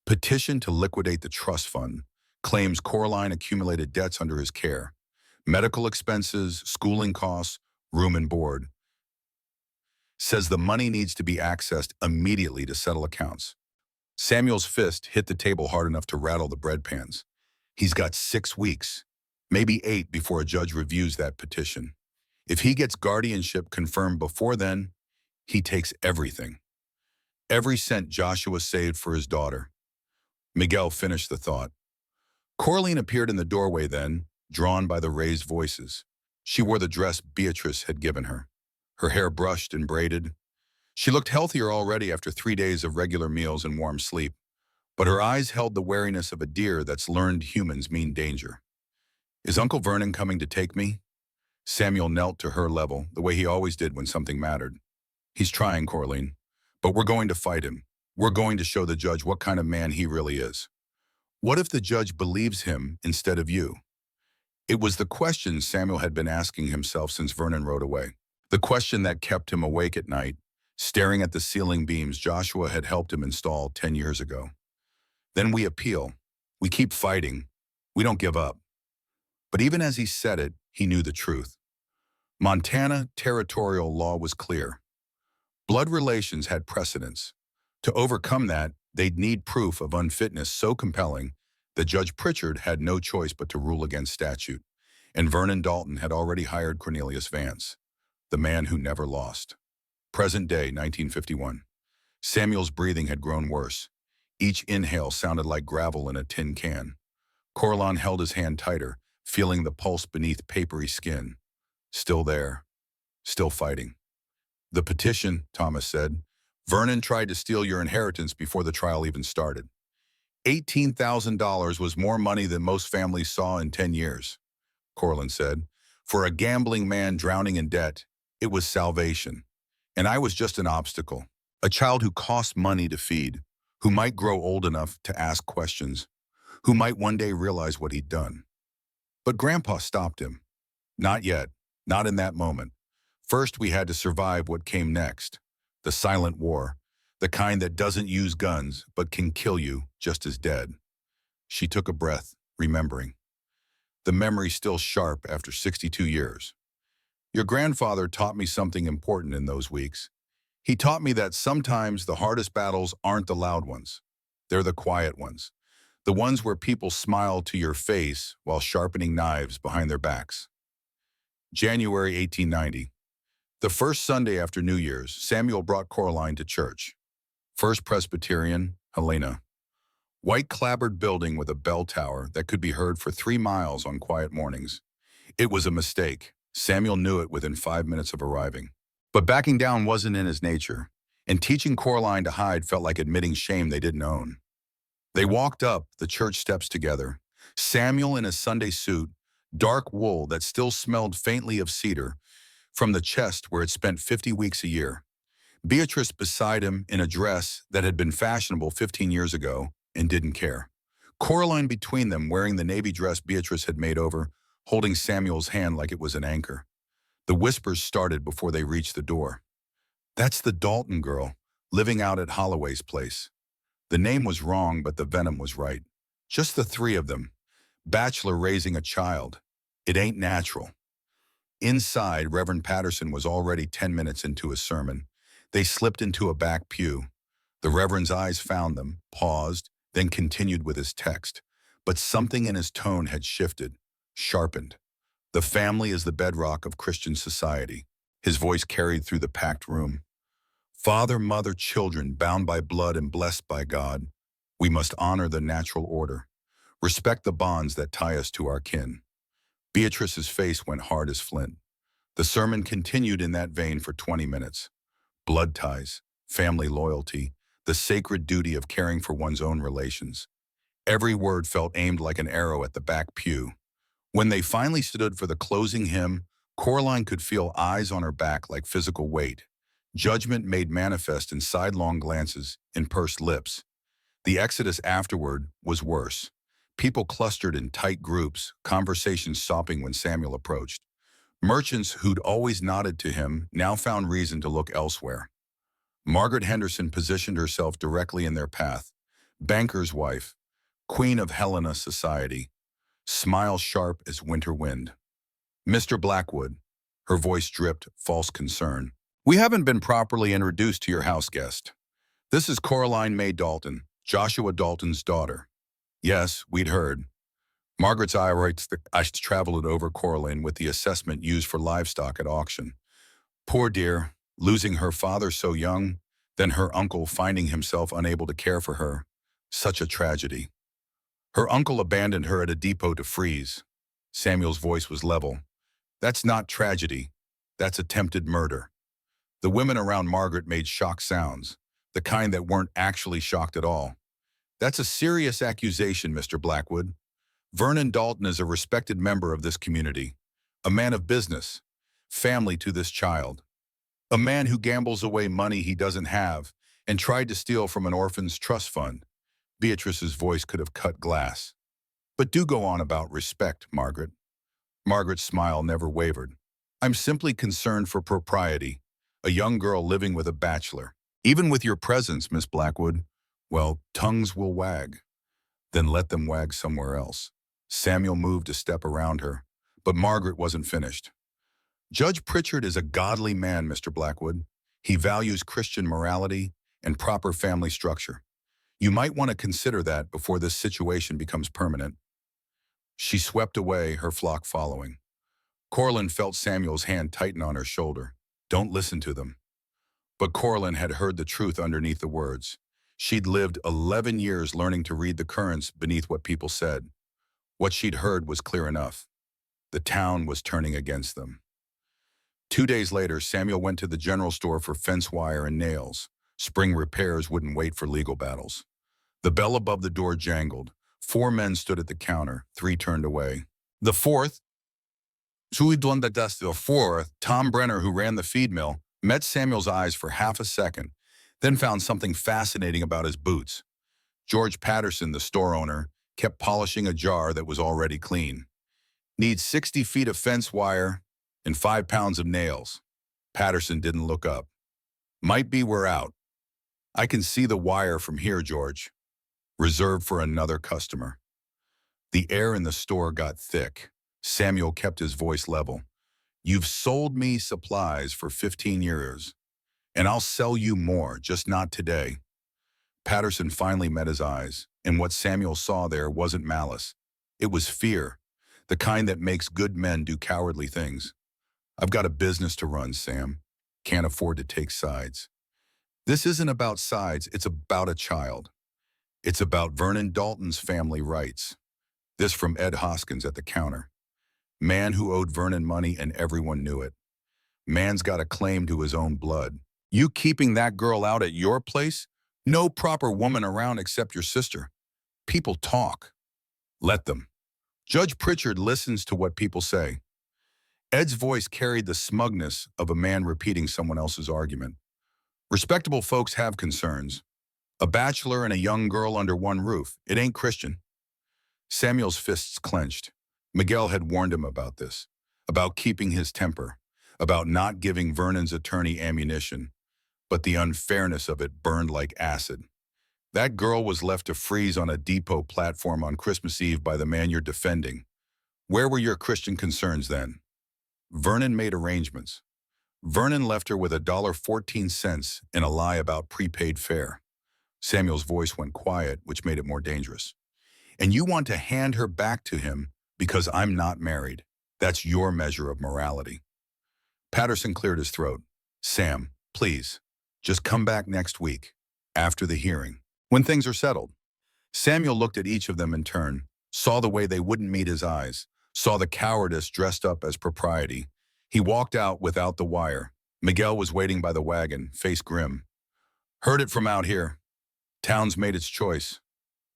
Petition to liquidate the trust fund. Claims Coraline accumulated debts under his care. Medical expenses, schooling costs, room and board. Says the money needs to be accessed immediately to settle accounts. Samuel's fist hit the table hard enough to rattle the bread pans. He's got 6 weeks, maybe 8 before a judge reviews that petition. If he gets guardianship confirmed before then, he takes everything. Every cent Joshua saved for his daughter. Miguel finished the thought. Coraline appeared in the doorway then, drawn by the raised voices. She wore the dress Beatrice had given her, her hair brushed and braided. She looked healthier already after 3 days of regular meals and warm sleep, but her eyes held the wariness of a deer that's learned humans mean danger. Is Uncle Vernon coming to take me? Samuel knelt to her level, the way he always did when something mattered. He's trying, Coraline, but we're going to fight him. We're going to show the judge what kind of man he really is. What if the judge believes him instead of you? It was the question Samuel had been asking himself since Vernon rode away. The question that kept him awake at night, staring at the ceiling beams Joshua had helped him install 10 years ago. Then we appeal. We keep fighting. We don't give up. But even as he said it, he knew the truth. Montana territorial law was clear. Blood relations had precedence. To overcome that, they'd need proof of unfitness so compelling that Judge Pritchard had no choice but to rule against statute, and Vernon Dalton had already hired Cornelius Vance, the man who never lost. Present day, 1951. Samuel's breathing had grown worse. Each inhale sounded like gravel in a tin can. Coraline held his hand tighter, feeling the pulse beneath papery skin. Still there. Still fighting. The petition, Thomas said. Vernon tried to steal your inheritance before the trial even started. $18,000 was more money than most families saw in 10 years, Coraline said. For a gambling man drowning in debt, it was salvation. And I was just an obstacle, a child who cost money to feed, who might grow old enough to ask questions, who might one day realize what he'd done. But Grandpa stopped him. Not yet, not in that moment. First, we had to survive what came next, the silent war, the kind that doesn't use guns but can kill you just as dead. She took a breath, remembering. The memory still sharp after 62 years. Your grandfather taught me something important in those weeks. He taught me that sometimes the hardest battles aren't the loud ones. They're the quiet ones. The ones where people smile to your face while sharpening knives behind their backs. January 1890. The first Sunday after New Year's, Samuel brought Coraline to church. First Presbyterian, Helena. White clapboard building with a bell tower that could be heard for 3 miles on quiet mornings. It was a mistake. Samuel knew it within 5 minutes of arriving. But backing down wasn't in his nature, and teaching Coraline to hide felt like admitting shame they didn't own. They walked up the church steps together, Samuel in his Sunday suit, dark wool that still smelled faintly of cedar, from the chest where it spent 50 weeks a year. Beatrice beside him in a dress that had been fashionable 15 years ago and didn't care. Coraline between them wearing the navy dress Beatrice had made over, holding Samuel's hand like it was an anchor. The whispers started before they reached the door. That's the Dalton girl, living out at Holloway's place. The name was wrong, but the venom was right. Just the 3 of them. Bachelor raising a child. It ain't natural. Inside, Reverend Patterson was already 10 minutes into his sermon. They slipped into a back pew. The Reverend's eyes found them, paused, then continued with his text. But something in his tone had shifted, sharpened. The family is the bedrock of Christian society. His voice carried through the packed room. Father, mother, children, bound by blood and blessed by God, we must honor the natural order. Respect the bonds that tie us to our kin. Beatrice's face went hard as flint. The sermon continued in that vein for 20 minutes. Blood ties, family loyalty, the sacred duty of caring for one's own relations. Every word felt aimed like an arrow at the back pew. When they finally stood for the closing hymn, Coraline could feel eyes on her back like physical weight, judgment made manifest in sidelong glances and pursed lips. The exodus afterward was worse. People clustered in tight groups, conversations stopping when Samuel approached. Merchants who'd always nodded to him now found reason to look elsewhere. Margaret Henderson positioned herself directly in their path. Banker's wife, queen of Helena society, smile sharp as winter wind. Mr. Blackwood, her voice dripped false concern. We haven't been properly introduced to your house guest. This is Coraline May Dalton, Joshua Dalton's daughter. Yes, we'd heard. Margaret's eye writes that I traveled over Coraline with the assessment used for livestock at auction. Poor dear, losing her father so young, then her uncle finding himself unable to care for her. Such a tragedy. Her uncle abandoned her at a depot to freeze. Samuel's voice was level. That's not tragedy. That's attempted murder. The women around Margaret made shocked sounds, the kind that weren't actually shocked at all. That's a serious accusation, Mr. Blackwood. Vernon Dalton is a respected member of this community, a man of business, family to this child, a man who gambles away money he doesn't have and tried to steal from an orphan's trust fund. Beatrice's voice could have cut glass. But do go on about respect, Margaret. Margaret's smile never wavered. I'm simply concerned for propriety, a young girl living with a bachelor. Even with your presence, Miss Blackwood, well, tongues will wag. Then let them wag somewhere else. Samuel moved a step around her, but Margaret wasn't finished. Judge Pritchard is a godly man, Mr. Blackwood. He values Christian morality and proper family structure. You might want to consider that before this situation becomes permanent. She swept away, her flock following. Coraline felt Samuel's hand tighten on her shoulder. Don't listen to them. But Coraline had heard the truth underneath the words. She'd lived 11 years learning to read the currents beneath what people said. What she'd heard was clear enough. The town was turning against them. 2 days later, Samuel went to the general store for fence wire and nails. Spring repairs wouldn't wait for legal battles. The bell above the door jangled. 4 men stood at the counter. 3 turned away. The fourth, Tom Brenner, who ran the feed mill, met Samuel's eyes for half a second, then found something fascinating about his boots. George Patterson, the store owner, kept polishing a jar that was already clean. Needs 60 feet of fence wire and 5 pounds of nails. Patterson didn't look up. Might be we're out. I can see the wire from here, George. Reserved for another customer. The air in the store got thick. Samuel kept his voice level. You've sold me supplies for 15 years, and I'll sell you more, just not today. Patterson finally met his eyes, and what Samuel saw there wasn't malice. It was fear, the kind that makes good men do cowardly things. I've got a business to run, Sam. Can't afford to take sides. This isn't about sides, it's about a child. It's about Vernon Dalton's family rights. This from Ed Hoskins at the counter. Man who owed Vernon money and everyone knew it. Man's got a claim to his own blood. You keeping that girl out at your place? No proper woman around except your sister. People talk. Let them. Judge Pritchard listens to what people say. Ed's voice carried the smugness of a man repeating someone else's argument. Respectable folks have concerns. A bachelor and a young girl under one roof. It ain't Christian. Samuel's fists clenched. Miguel had warned him about this, about keeping his temper, about not giving Vernon's attorney ammunition, but the unfairness of it burned like acid. That girl was left to freeze on a depot platform on Christmas Eve by the man you're defending. Where were your Christian concerns then? Vernon made arrangements. Vernon left her with $1.14 in a lie about prepaid fare. Samuel's voice went quiet, which made it more dangerous. And you want to hand her back to him because I'm not married. That's your measure of morality. Patterson cleared his throat. Sam, please, just come back next week, after the hearing, when things are settled. Samuel looked at each of them in turn, saw the way they wouldn't meet his eyes, saw the cowardice dressed up as propriety. He walked out without the wire. Miguel was waiting by the wagon, face grim. Heard it from out here. Town's made its choice.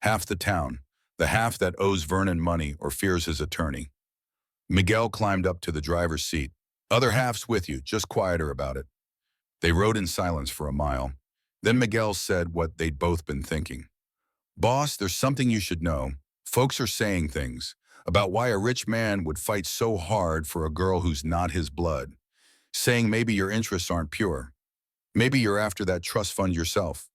Half the town, the half that owes Vernon money or fears his attorney. Miguel climbed up to the driver's seat. Other half's with you, just quieter about it. They rode in silence for a mile. Then Miguel said what they'd both been thinking. Boss, there's something you should know. Folks are saying things about why a rich man would fight so hard for a girl who's not his blood. Saying maybe your interests aren't pure. Maybe you're after that trust fund yourself.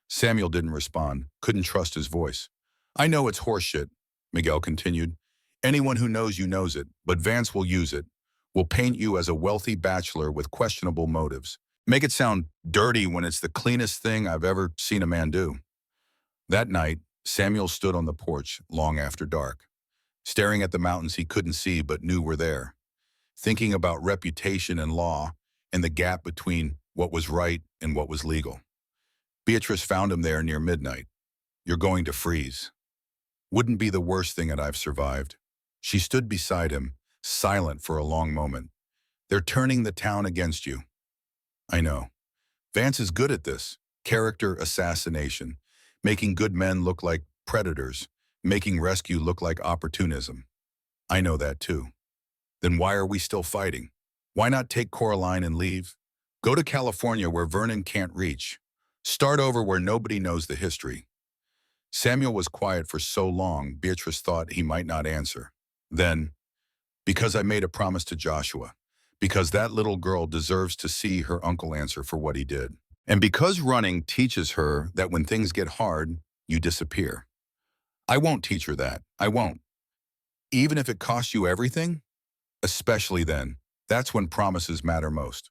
Samuel didn't respond, couldn't trust his voice. I know it's horseshit, Miguel continued. Anyone who knows you knows it, but Vance will use it. Will paint you as a wealthy bachelor with questionable motives. Make it sound dirty when it's the cleanest thing I've ever seen a man do. That night, Samuel stood on the porch long after dark, staring at the mountains he couldn't see but knew were there, thinking about reputation and law and the gap between what was right and what was legal. Beatrice found him there near midnight. You're going to freeze. Wouldn't be the worst thing that I've survived. She stood beside him, silent for a long moment. They're turning the town against you. I know. Vance is good at this. Character assassination. Making good men look like predators. Making rescue look like opportunism. I know that too. Then why are we still fighting? Why not take Coraline and leave? Go to California where Vernon can't reach. Start over where nobody knows the history. Samuel was quiet for so long, Beatrice thought he might not answer. Then, because I made a promise to Joshua. Because that little girl deserves to see her uncle answer for what he did. And because running teaches her that when things get hard, you disappear. I won't teach her that. I won't. Even if it costs you everything? Especially then. That's when promises matter most.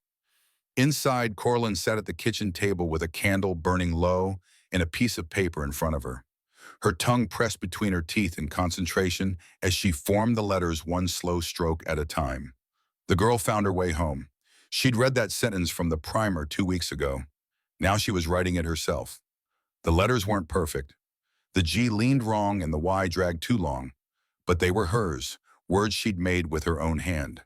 Inside, Coraline sat at the kitchen table with a candle burning low and a piece of paper in front of her. Her tongue pressed between her teeth in concentration as she formed the letters one slow stroke at a time. The girl found her way home. She'd read that sentence from the primer 2 weeks ago. Now she was writing it herself. The letters weren't perfect. The G leaned wrong and the Y dragged too long. But they were hers, words she'd made with her own hand.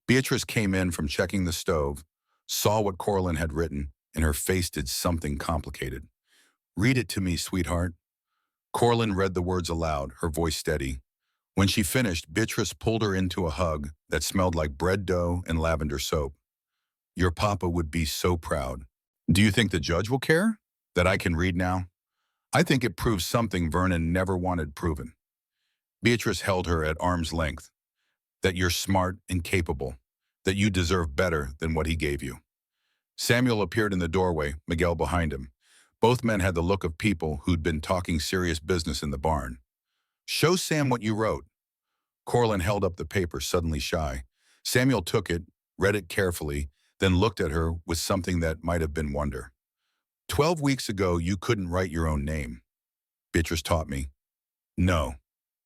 Beatrice came in from checking the stove, saw what Coraline had written, and her face did something complicated. Read it to me, sweetheart. Coraline read the words aloud, her voice steady. When she finished, Beatrice pulled her into a hug that smelled like bread dough and lavender soap. Your papa would be so proud. Do you think the judge will care? That I can read now? I think it proves something Vernon never wanted proven. Beatrice held her at arm's length. That you're smart and capable. That you deserve better than what he gave you. Samuel appeared in the doorway, Miguel behind him. Both men had the look of people who'd been talking serious business in the barn. Show Sam what you wrote. Coraline held up the paper, suddenly shy. Samuel took it, read it carefully, then looked at her with something that might have been wonder. 12 weeks ago, you couldn't write your own name. Beatrice taught me. No.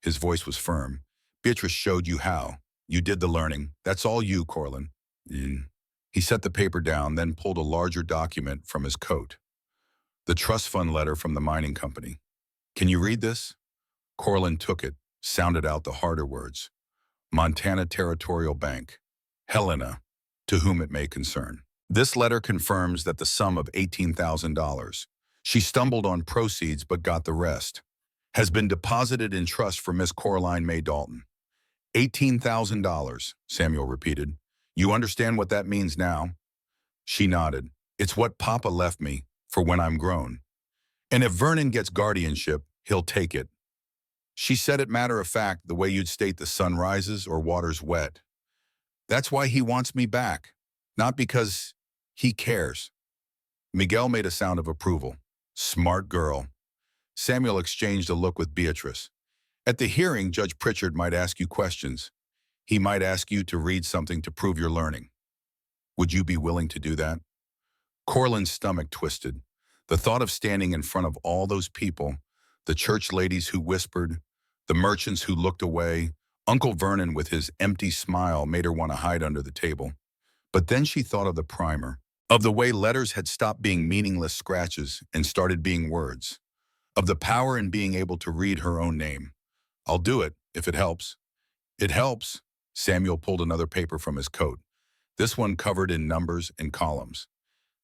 His voice was firm. Beatrice showed you how. You did the learning. That's all you, Coraline. He set the paper down, then pulled a larger document from his coat. The trust fund letter from the mining company. Can you read this? Coraline took it, sounded out the harder words. Montana Territorial Bank. Helena, to whom it may concern. This letter confirms that the sum of $18,000, she stumbled on proceeds but got the rest, has been deposited in trust for Miss Coraline May Dalton. $18,000, Samuel repeated. You understand what that means now? She nodded. It's what Papa left me for when I'm grown. And if Vernon gets guardianship, he'll take it. She said it matter of fact, the way you'd state the sun rises or water's wet. That's why he wants me back, not because he cares. Miguel made a sound of approval. Smart girl. Samuel exchanged a look with Beatrice. At the hearing, Judge Pritchard might ask you questions. He might ask you to read something to prove your learning. Would you be willing to do that? Coraline's stomach twisted. The thought of standing in front of all those people, the church ladies who whispered, the merchants who looked away, Uncle Vernon with his empty smile made her want to hide under the table. But then she thought of the primer, of the way letters had stopped being meaningless scratches and started being words, of the power in being able to read her own name. I'll do it, if it helps. It helps. Samuel pulled another paper from his coat, this one covered in numbers and columns.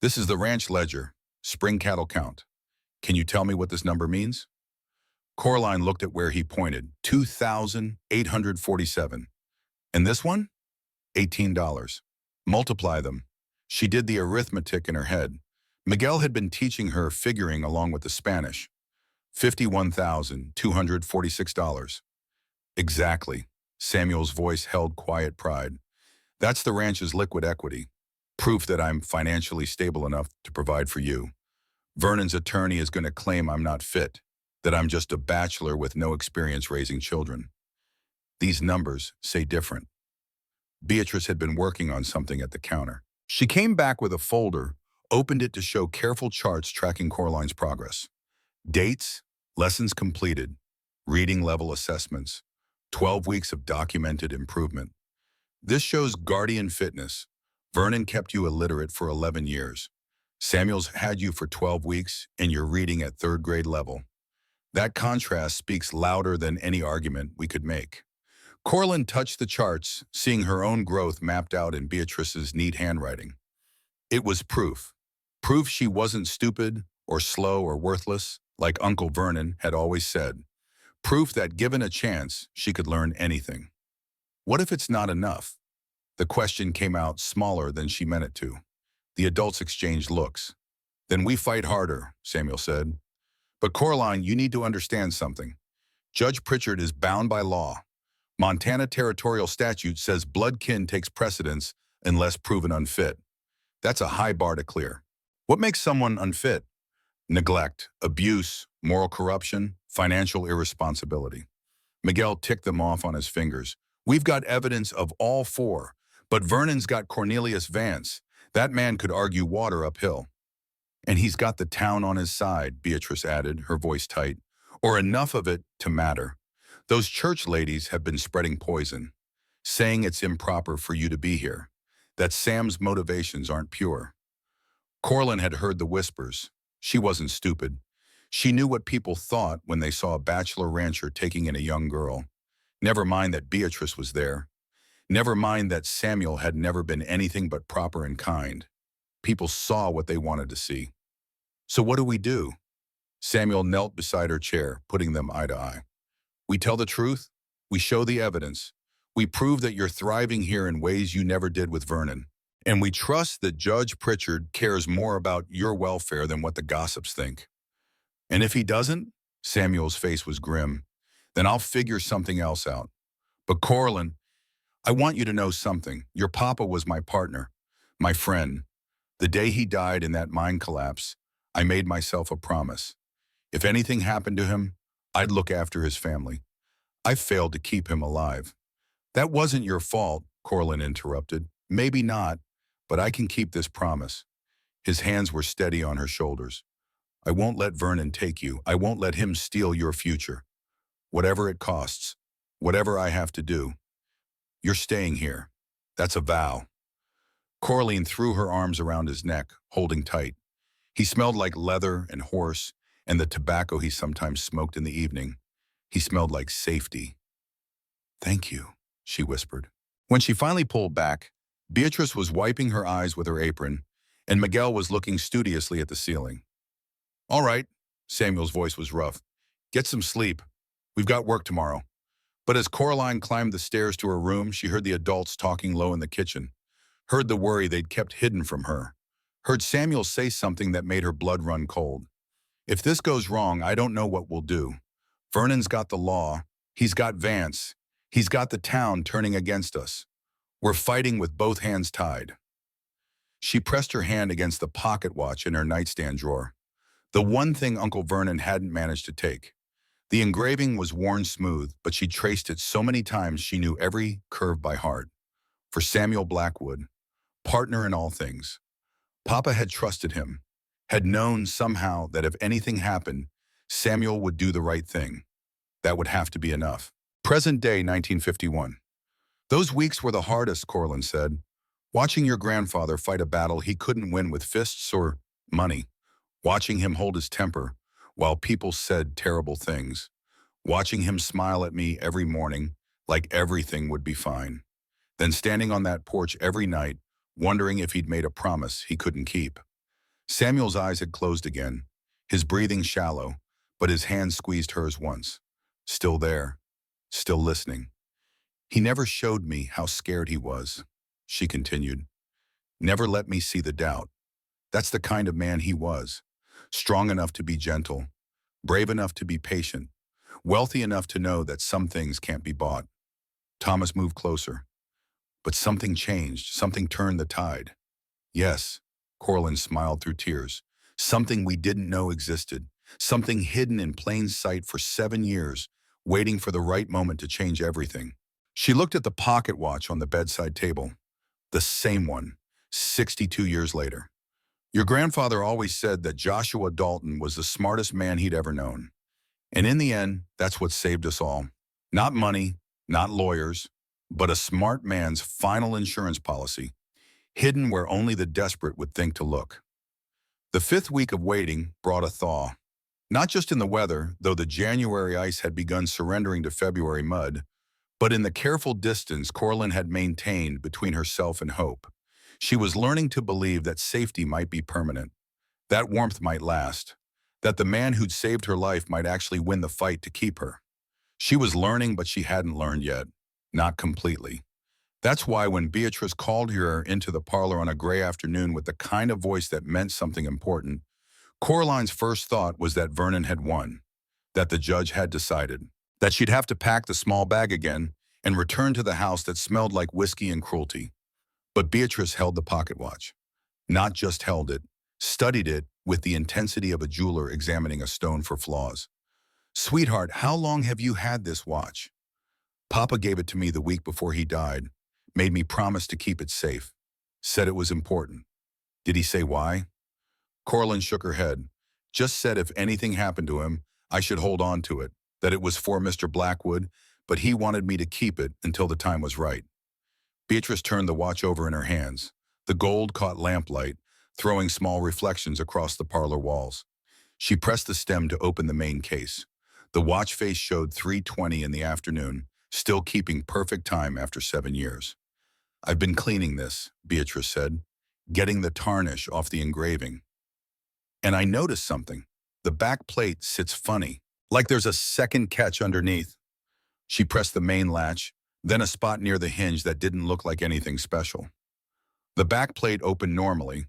This is the ranch ledger, spring cattle count. Can you tell me what this number means? Coraline looked at where he pointed, 2,847. And this one? $18. Multiply them. She did the arithmetic in her head. Miguel had been teaching her figuring along with the Spanish. $51,246. Exactly. Samuel's voice held quiet pride. That's the ranch's liquid equity. Proof that I'm financially stable enough to provide for you. Vernon's attorney is going to claim I'm not fit, that I'm just a bachelor with no experience raising children. These numbers say different. Beatrice had been working on something at the counter. She came back with a folder, opened it to show careful charts tracking Coraline's progress. Dates, lessons completed, reading level assessments, 12 weeks of documented improvement. This shows guardian fitness. Vernon kept you illiterate for 11 years. Samuel's had you for 12 weeks, and you're reading at third grade level. That contrast speaks louder than any argument we could make. Coraline touched the charts, seeing her own growth mapped out in Beatrice's neat handwriting. It was proof. Proof she wasn't stupid or slow or worthless, like Uncle Vernon had always said. Proof that given a chance, she could learn anything. What if it's not enough? The question came out smaller than she meant it to. The adults exchanged looks. Then we fight harder, Samuel said. But Coraline, you need to understand something. Judge Pritchard is bound by law. Montana territorial statute says blood kin takes precedence unless proven unfit. That's a high bar to clear. What makes someone unfit? Neglect, abuse, moral corruption, financial irresponsibility. Miguel ticked them off on his fingers. We've got evidence of all four, but Vernon's got Cornelius Vance. That man could argue water uphill. And he's got the town on his side, Beatrice added, her voice tight, or enough of it to matter. Those church ladies have been spreading poison, saying it's improper for you to be here, that Sam's motivations aren't pure. Coraline had heard the whispers. She wasn't stupid. She knew what people thought when they saw a bachelor rancher taking in a young girl. Never mind that Beatrice was there. Never mind that Samuel had never been anything but proper and kind. People saw what they wanted to see. So what do we do? Samuel knelt beside her chair, putting them eye to eye. We tell the truth. We show the evidence. We prove that you're thriving here in ways you never did with Vernon. And we trust that Judge Pritchard cares more about your welfare than what the gossips think. And if he doesn't, Samuel's face was grim, then I'll figure something else out. But Coraline, I want you to know something. Your papa was my partner, my friend. The day he died in that mine collapse, I made myself a promise. If anything happened to him, I'd look after his family. I failed to keep him alive. That wasn't your fault, Coraline interrupted. Maybe not, but I can keep this promise. His hands were steady on her shoulders. I won't let Vernon take you. I won't let him steal your future. Whatever it costs, whatever I have to do. You're staying here. That's a vow. Coraline threw her arms around his neck, holding tight. He smelled like leather and horse and the tobacco he sometimes smoked in the evening. He smelled like safety. Thank you, she whispered. When she finally pulled back, Beatrice was wiping her eyes with her apron, and Miguel was looking studiously at the ceiling. All right, Samuel's voice was rough. Get some sleep. We've got work tomorrow. But as Coraline climbed the stairs to her room, she heard the adults talking low in the kitchen, heard the worry they'd kept hidden from her, heard Samuel say something that made her blood run cold. If this goes wrong, I don't know what we'll do. Vernon's got the law. He's got Vance. He's got the town turning against us. We're fighting with both hands tied. She pressed her hand against the pocket watch in her nightstand drawer. The one thing Uncle Vernon hadn't managed to take. The engraving was worn smooth, but she traced it so many times she knew every curve by heart. For Samuel Blackwood, partner in all things. Papa had trusted him, had known somehow that if anything happened, Samuel would do the right thing. That would have to be enough. Present day 1951. Those weeks were the hardest, Coraline said. Watching your grandfather fight a battle he couldn't win with fists or money. Watching him hold his temper while people said terrible things. Watching him smile at me every morning like everything would be fine. Then standing on that porch every night, wondering if he'd made a promise he couldn't keep. Samuel's eyes had closed again, his breathing shallow, but his hand squeezed hers once. Still there, still listening. He never showed me how scared he was, she continued. never let me see the doubt. That's the kind of man he was. Strong enough to be gentle, brave enough to be patient, wealthy enough to know that some things can't be bought. Thomas moved closer. But something changed. Something turned the tide. Yes, Corlin smiled through tears. Something we didn't know existed. Something hidden in plain sight for 7 years, waiting for the right moment to change everything. She looked at the pocket watch on the bedside table. The same one, 62 years later. Your grandfather always said that Joshua Dalton was the smartest man he'd ever known. And in the end, that's what saved us all. Not money, not lawyers, but a smart man's final insurance policy, hidden where only the desperate would think to look. The 5th week of waiting brought a thaw. Not just in the weather, though the January ice had begun surrendering to February mud, but in the careful distance Corlin had maintained between herself and hope. She was learning to believe that safety might be permanent, that warmth might last, that the man who'd saved her life might actually win the fight to keep her. She was learning, but she hadn't learned yet. Not completely. That's why when Beatrice called her into the parlor on a gray afternoon with the kind of voice that meant something important, Coraline's first thought was that Vernon had won, that the judge had decided, that she'd have to pack the small bag again and return to the house that smelled like whiskey and cruelty. But Beatrice held the pocket watch. Not just held it, studied it with the intensity of a jeweler examining a stone for flaws. Sweetheart, how long have you had this watch? Papa gave it to me the week before he died, made me promise to keep it safe, said it was important. Did he say why? Corlin shook her head. Just said if anything happened to him, I should hold on to it, that it was for Mr. Blackwood, but he wanted me to keep it until the time was right. Beatrice turned the watch over in her hands. The gold caught lamplight, throwing small reflections across the parlor walls. She pressed the stem to open the main case. The watch face showed 3:20 in the afternoon, still keeping perfect time after 7 years. I've been cleaning this, Beatrice said, getting the tarnish off the engraving. And I noticed something. The back plate sits funny, like there's a second catch underneath. She pressed the main latch, then a spot near the hinge that didn't look like anything special. The back plate opened normally,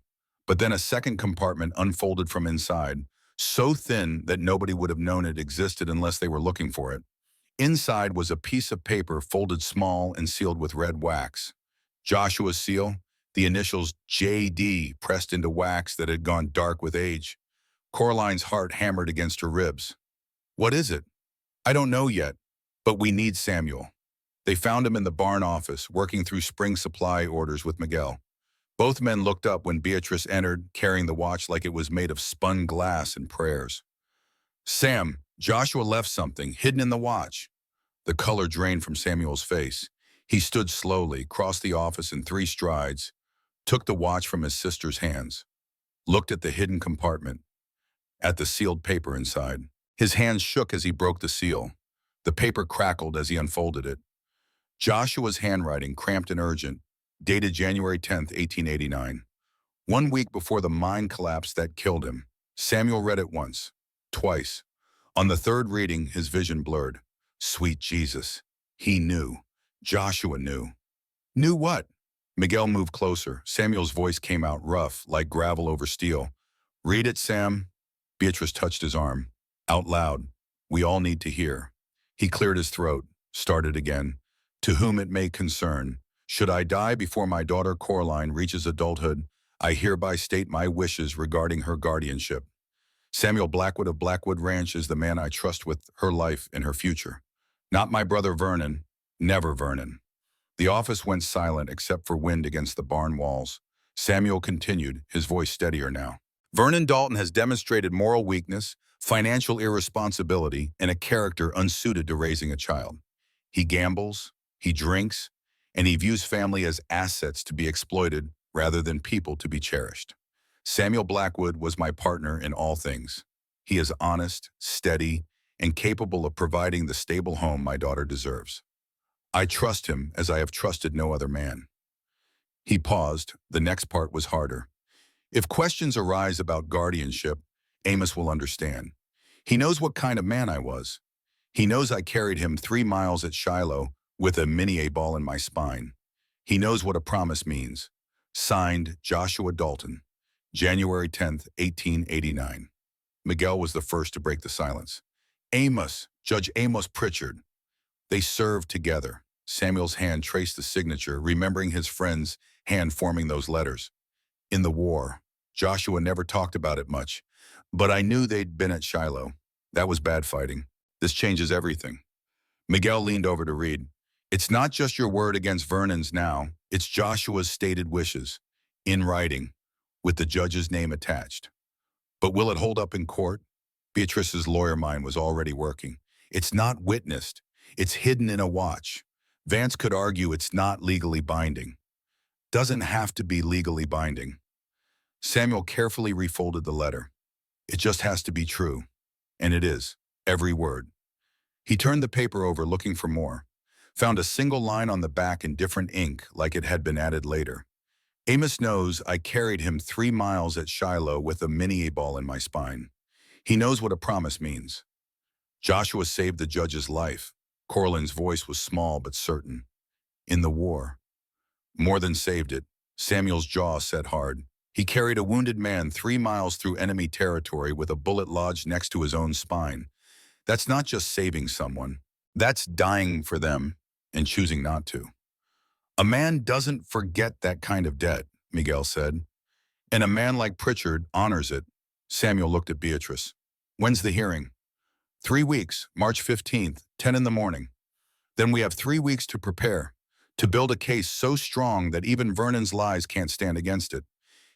but then a second compartment unfolded from inside, so thin that nobody would have known it existed unless they were looking for it. Inside was a piece of paper folded small and sealed with red wax. Joshua's seal, the initials J.D. pressed into wax that had gone dark with age. Coraline's heart hammered against her ribs. What is it? I don't know yet, but we need Samuel. They found him in the barn office, working through spring supply orders with Miguel. Both men looked up when Beatrice entered, carrying the watch like it was made of spun glass and prayers. Sam, Joshua left something hidden in the watch. The color drained from Samuel's face. He stood slowly, crossed the office in 3 strides, took the watch from his sister's hands, looked at the hidden compartment, at the sealed paper inside. His hands shook as he broke the seal. The paper crackled as he unfolded it. Joshua's handwriting, cramped and urgent, dated January 10th, 1889. 1 week before the mine collapse that killed him. Samuel read it once, twice. On the 3rd reading, his vision blurred. Sweet Jesus. He knew. Joshua knew. Knew what? Miguel moved closer. Samuel's voice came out rough, like gravel over steel. Read it, Sam. Beatrice touched his arm. Out loud. We all need to hear. He cleared his throat, started again. To whom it may concern, should I die before my daughter Coraline reaches adulthood, I hereby state my wishes regarding her guardianship. Samuel Blackwood of Blackwood Ranch is the man I trust with her life and her future. Not my brother Vernon, never Vernon. The office went silent except for wind against the barn walls. Samuel continued, his voice steadier now. Vernon Dalton has demonstrated moral weakness, financial irresponsibility, and a character unsuited to raising a child. He gambles, he drinks, and he views family as assets to be exploited rather than people to be cherished. Samuel Blackwood was my partner in all things. He is honest, steady, and capable of providing the stable home my daughter deserves. I trust him as I have trusted no other man. He paused. The next part was harder. If questions arise about guardianship, Amos will understand. He knows what kind of man I was. He knows I carried him 3 miles at Shiloh with a mini A ball in my spine. He knows what a promise means. Signed, Joshua Dalton, January 10th, 1889. Miguel was the first to break the silence. Amos, Judge Amos Pritchard. They served together. Samuel's hand traced the signature, remembering his friend's hand forming those letters. In the war, Joshua never talked about it much, but I knew they'd been at Shiloh. That was bad fighting. This changes everything. Miguel leaned over to read. It's not just your word against Vernon's now, it's Joshua's stated wishes, in writing, with the judge's name attached. But will it hold up in court? Beatrice's lawyer mind was already working. It's not witnessed. It's hidden in a watch. Vance could argue it's not legally binding. Doesn't have to be legally binding. Samuel carefully refolded the letter. It just has to be true. And it is. Every word. He turned the paper over looking for more. Found a single line on the back in different ink like it had been added later. Amos knows I carried him 3 miles at Shiloh with a mini ball in my spine. He knows what a promise means. Joshua saved the judge's life. Corlin's voice was small but certain. In the war. More than saved it. Samuel's jaw set hard. He carried a wounded man 3 miles through enemy territory with a bullet lodged next to his own spine. That's not just saving someone. That's dying for them and choosing not to. A man doesn't forget that kind of debt, Miguel said. And a man like Pritchard honors it. Samuel looked at Beatrice. When's the hearing? 3 weeks, March 15th, 10 in the morning. Then we have 3 weeks to prepare, to build a case so strong that even Vernon's lies can't stand against it.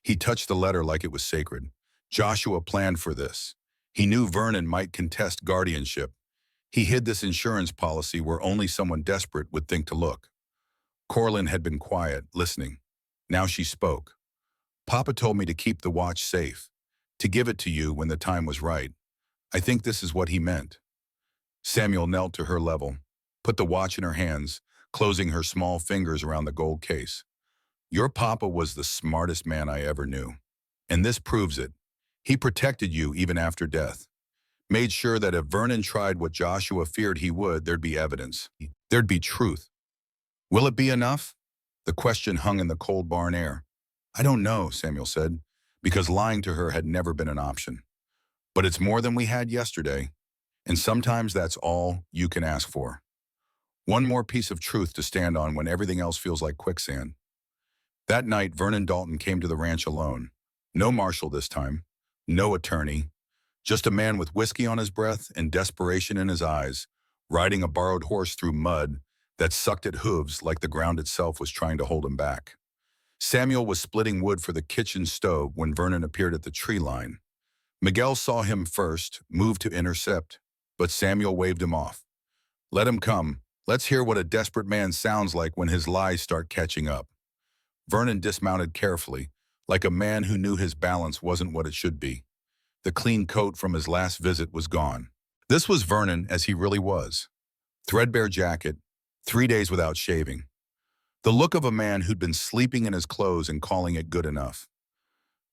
He touched the letter like it was sacred. Joshua planned for this. He knew Vernon might contest guardianship. He hid this insurance policy where only someone desperate would think to look. Corlin had been quiet, listening. Now she spoke. Papa told me to keep the watch safe, to give it to you when the time was right. I think this is what he meant. Samuel knelt to her level, put the watch in her hands, closing her small fingers around the gold case. Your papa was the smartest man I ever knew. And this proves it. He protected you even after death. Made sure that if Vernon tried what Joshua feared he would, there'd be evidence. There'd be truth. Will it be enough? The question hung in the cold barn air. I don't know, Samuel said, because lying to her had never been an option. But it's more than we had yesterday, and sometimes that's all you can ask for. One more piece of truth to stand on when everything else feels like quicksand. That night, Vernon Dalton came to the ranch alone. No marshal this time, no attorney, just a man with whiskey on his breath and desperation in his eyes, riding a borrowed horse through mud that sucked at hooves like the ground itself was trying to hold him back. Samuel was splitting wood for the kitchen stove when Vernon appeared at the tree line. Miguel saw him first, moved to intercept, but Samuel waved him off. Let him come. Let's hear what a desperate man sounds like when his lies start catching up. Vernon dismounted carefully, like a man who knew his balance wasn't what it should be. The clean coat from his last visit was gone. This was Vernon as he really was. Threadbare jacket, 3 days without shaving. The look of a man who'd been sleeping in his clothes and calling it good enough.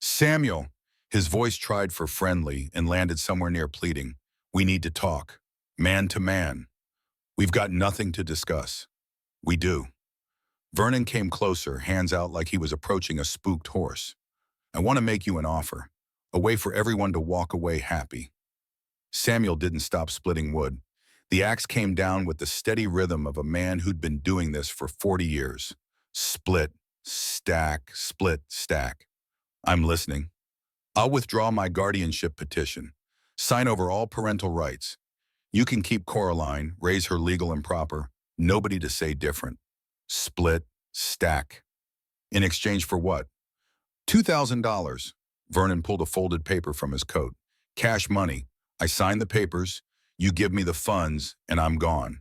Samuel, his voice tried for friendly and landed somewhere near pleading. We need to talk, man to man. We've got nothing to discuss. We do. Vernon came closer, hands out like he was approaching a spooked horse. I want to make you an offer, a way for everyone to walk away happy. Samuel didn't stop splitting wood. The axe came down with the steady rhythm of a man who'd been doing this for 40 years. Split, stack, split, stack. I'm listening. I'll withdraw my guardianship petition, sign over all parental rights. You can keep Coraline, raise her legal and proper, nobody to say different. Split, stack. In exchange for what? $2,000. Vernon pulled a folded paper from his coat. Cash money. I sign the papers, you give me the funds, and I'm gone.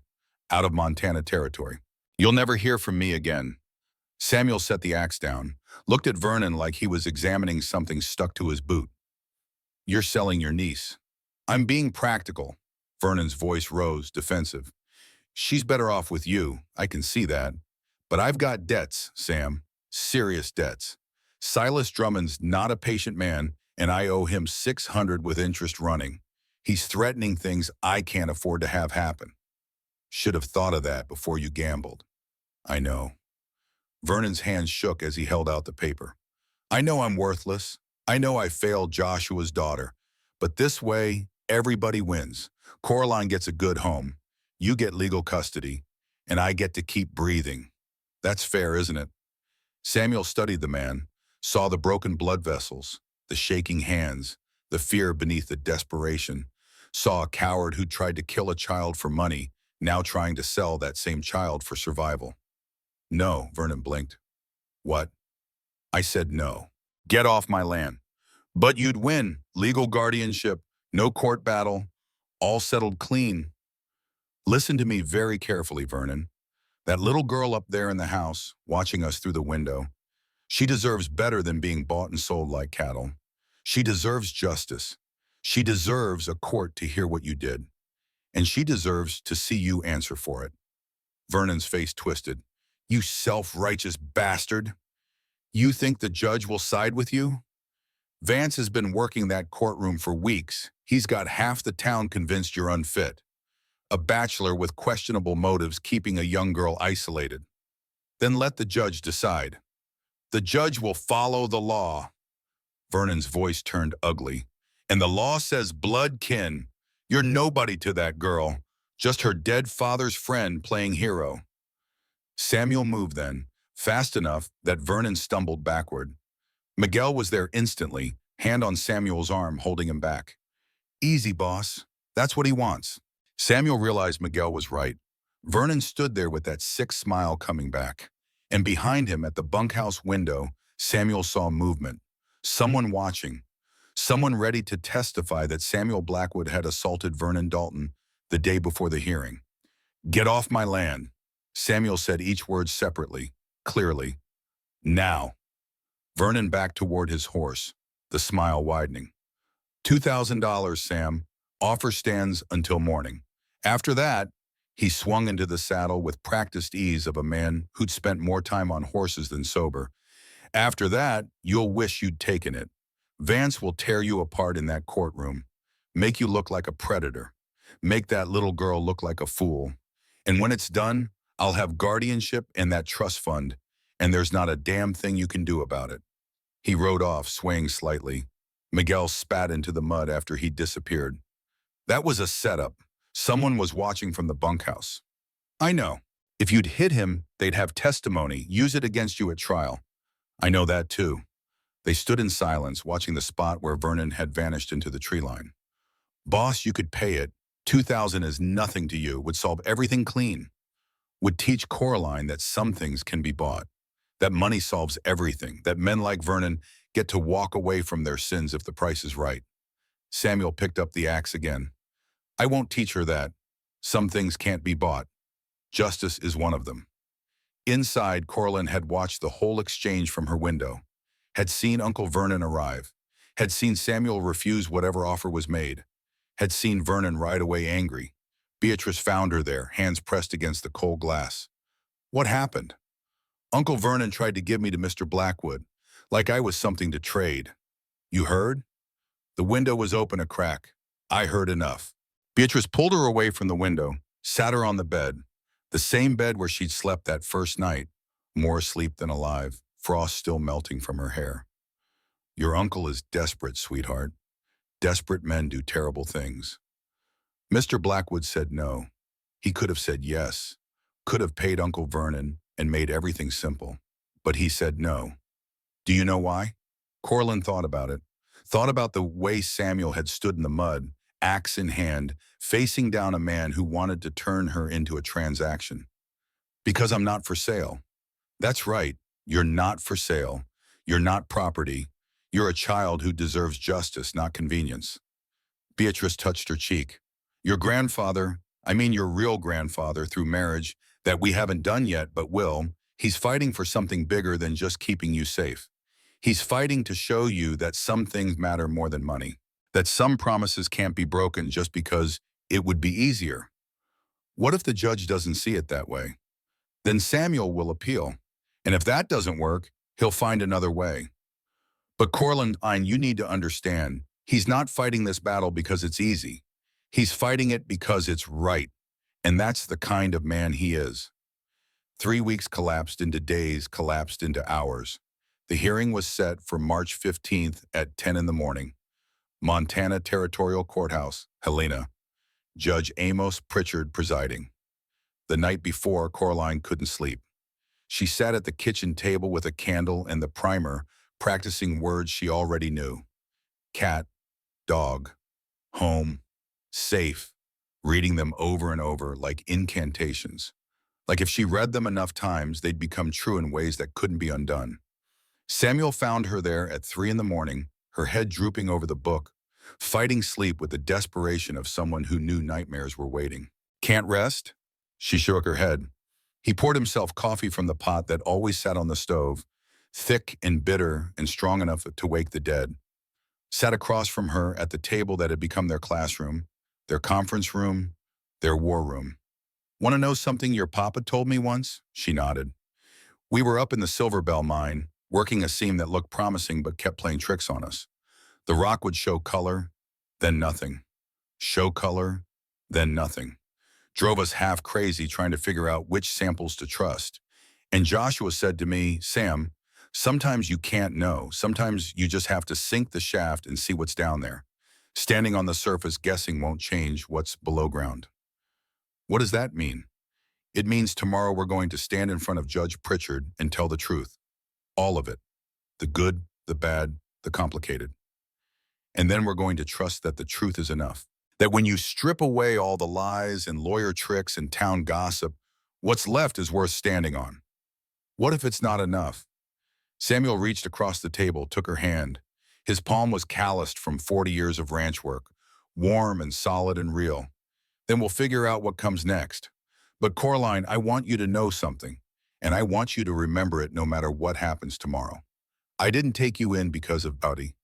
Out of Montana territory. You'll never hear from me again. Samuel set the axe down, looked at Vernon like he was examining something stuck to his boot. You're selling your niece. I'm being practical. Vernon's voice rose, defensive. She's better off with you, I can see that. But I've got debts, Sam. Serious debts. Silas Drummond's not a patient man, and I owe him $600 with interest running. He's threatening things I can't afford to have happen. Should have thought of that before you gambled. I know. Vernon's hands shook as he held out the paper. I know I'm worthless. I know I failed Joshua's daughter. But this way, everybody wins. Coraline gets a good home. You get legal custody. And I get to keep breathing. That's fair, isn't it? Samuel studied the man, saw the broken blood vessels, the shaking hands, the fear beneath the desperation, saw a coward who tried to kill a child for money, now trying to sell that same child for survival. No, Vernon blinked. What? I said no. Get off my land. But you'd win. Legal guardianship, no court battle, all settled clean. Listen to me very carefully, Vernon. That little girl up there in the house, watching us through the window, she deserves better than being bought and sold like cattle. She deserves justice. She deserves a court to hear what you did. And she deserves to see you answer for it. Vernon's face twisted. You self-righteous bastard. You think the judge will side with you? Vance has been working that courtroom for weeks. He's got half the town convinced you're unfit. A bachelor with questionable motives keeping a young girl isolated. Then let the judge decide. The judge will follow the law. Vernon's voice turned ugly. And the law says blood kin. You're nobody to that girl. Just her dead father's friend playing hero. Samuel moved then, fast enough that Vernon stumbled backward. Miguel was there instantly, hand on Samuel's arm, holding him back. Easy, boss. That's what he wants. Samuel realized Miguel was right. Vernon stood there with that sick smile coming back. And behind him at the bunkhouse window, Samuel saw movement. Someone watching. Someone ready to testify that Samuel Blackwood had assaulted Vernon Dalton the day before the hearing. Get off my land. Samuel said each word separately, clearly. Now. Vernon backed toward his horse, the smile widening. $2,000, Sam. Offer stands until morning. After that, he swung into the saddle with practiced ease of a man who'd spent more time on horses than sober. After that, you'll wish you'd taken it. Vance will tear you apart in that courtroom, make you look like a predator, make that little girl look like a fool. And when it's done, I'll have guardianship and that trust fund, and there's not a damn thing you can do about it. He rode off, swaying slightly. Miguel spat into the mud after he disappeared. That was a setup. Someone was watching from the bunkhouse. I know. If you'd hit him, they'd have testimony, use it against you at trial. I know that too. They stood in silence, watching the spot where Vernon had vanished into the tree line. Boss, you could pay it. 2,000 is nothing to you, would solve everything clean. Would teach Coraline that some things can be bought. That money solves everything. That men like Vernon get to walk away from their sins if the price is right. Samuel picked up the axe again. I won't teach her that. Some things can't be bought. Justice is one of them. Inside, Coraline had watched the whole exchange from her window, had seen Uncle Vernon arrive, had seen Samuel refuse whatever offer was made, had seen Vernon ride away angry. Beatrice found her there, hands pressed against the cold glass. What happened? Uncle Vernon tried to give me to Mr. Blackwood, like I was something to trade. You heard? The window was open a crack. I heard enough. Beatrice pulled her away from the window, sat her on the bed, the same bed where she'd slept that first night, more asleep than alive, frost still melting from her hair. Your uncle is desperate, sweetheart. Desperate men do terrible things. Mr. Blackwood said no. He could have said yes, could have paid Uncle Vernon and made everything simple. But he said no. Do you know why? Coraline thought about it. Thought about the way Samuel had stood in the mud, axe in hand, facing down a man who wanted to turn her into a transaction. Because I'm not for sale. That's right. You're not for sale. You're not property. You're a child who deserves justice, not convenience. Beatrice touched her cheek. Your grandfather, I mean your real grandfather through marriage, that we haven't done yet but will, he's fighting for something bigger than just keeping you safe. He's fighting to show you that some things matter more than money, that some promises can't be broken just because it would be easier. What if the judge doesn't see it that way? Then Samuel will appeal, and if that doesn't work, he'll find another way. But Coraline, you need to understand, he's not fighting this battle because it's easy. He's fighting it because it's right, and that's the kind of man he is. 3 weeks collapsed into days, collapsed into hours. The hearing was set for March 15th at 10 in the morning. Montana Territorial Courthouse, Helena. Judge Amos Pritchard presiding. The night before, Coraline couldn't sleep. She sat at the kitchen table with a candle and the primer, practicing words she already knew. Cat, dog, home, safe, reading them over and over like incantations. Like if she read them enough times, they'd become true in ways that couldn't be undone. Samuel found her there at 3 in the morning, her head drooping over the book, fighting sleep with the desperation of someone who knew nightmares were waiting. Can't rest? She shook her head. He poured himself coffee from the pot that always sat on the stove, thick and bitter and strong enough to wake the dead. Sat across from her at the table that had become their classroom, their conference room, their war room. Want to know something your papa told me once? She nodded. We were up in the Silver Bell mine, working a seam that looked promising but kept playing tricks on us. The rock would show color, then nothing. Show color, then nothing. Drove us half crazy trying to figure out which samples to trust. And Joshua said to me, Sam, sometimes you can't know. Sometimes you just have to sink the shaft and see what's down there. Standing on the surface guessing won't change what's below ground. What does that mean? It means tomorrow we're going to stand in front of Judge Pritchard and tell the truth. All of it. The good, the bad, the complicated. And then we're going to trust that the truth is enough. That when you strip away all the lies and lawyer tricks and town gossip, what's left is worth standing on. What if it's not enough? Samuel reached across the table, took her hand. His palm was calloused from 40 years of ranch work, warm and solid and real. Then we'll figure out what comes next. But Coraline, I want you to know something, and I want you to remember it no matter what happens tomorrow. I didn't take you in because of Buddy.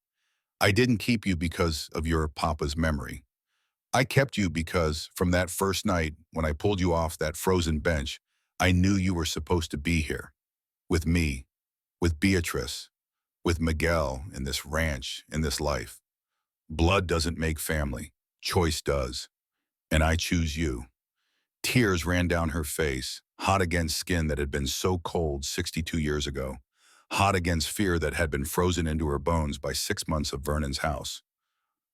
I didn't keep you because of your papa's memory. I kept you because from that first night when I pulled you off that frozen bench, I knew you were supposed to be here. With me, with Beatrice, with Miguel in this ranch, in this life. Blood doesn't make family. Choice does. And I choose you. Tears ran down her face, hot against skin that had been so cold 62 years ago, hot against fear that had been frozen into her bones by 6 months of Vernon's house.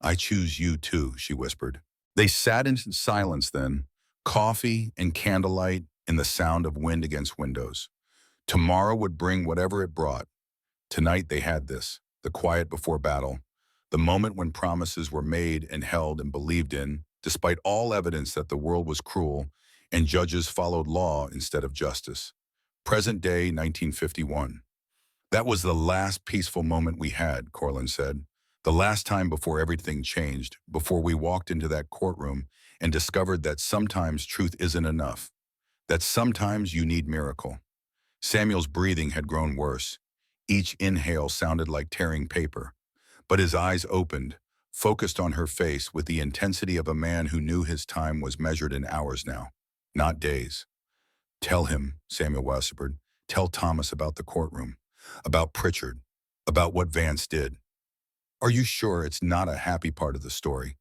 I choose you too, she whispered. They sat in silence then, coffee and candlelight and the sound of wind against windows. Tomorrow would bring whatever it brought. Tonight they had this, the quiet before battle, the moment when promises were made and held and believed in, despite all evidence that the world was cruel and judges followed law instead of justice. Present day, 1951. That was the last peaceful moment we had, Corlin said. The last time before everything changed, before we walked into that courtroom and discovered that sometimes truth isn't enough, that sometimes you need miracle. Samuel's breathing had grown worse. Each inhale sounded like tearing paper. But his eyes opened, focused on her face with the intensity of a man who knew his time was measured in hours now, not days. Tell him, Samuel whispered. Tell Thomas about the courtroom, about Pritchard, about what Vance did. Are you sure it's not a happy part of the story?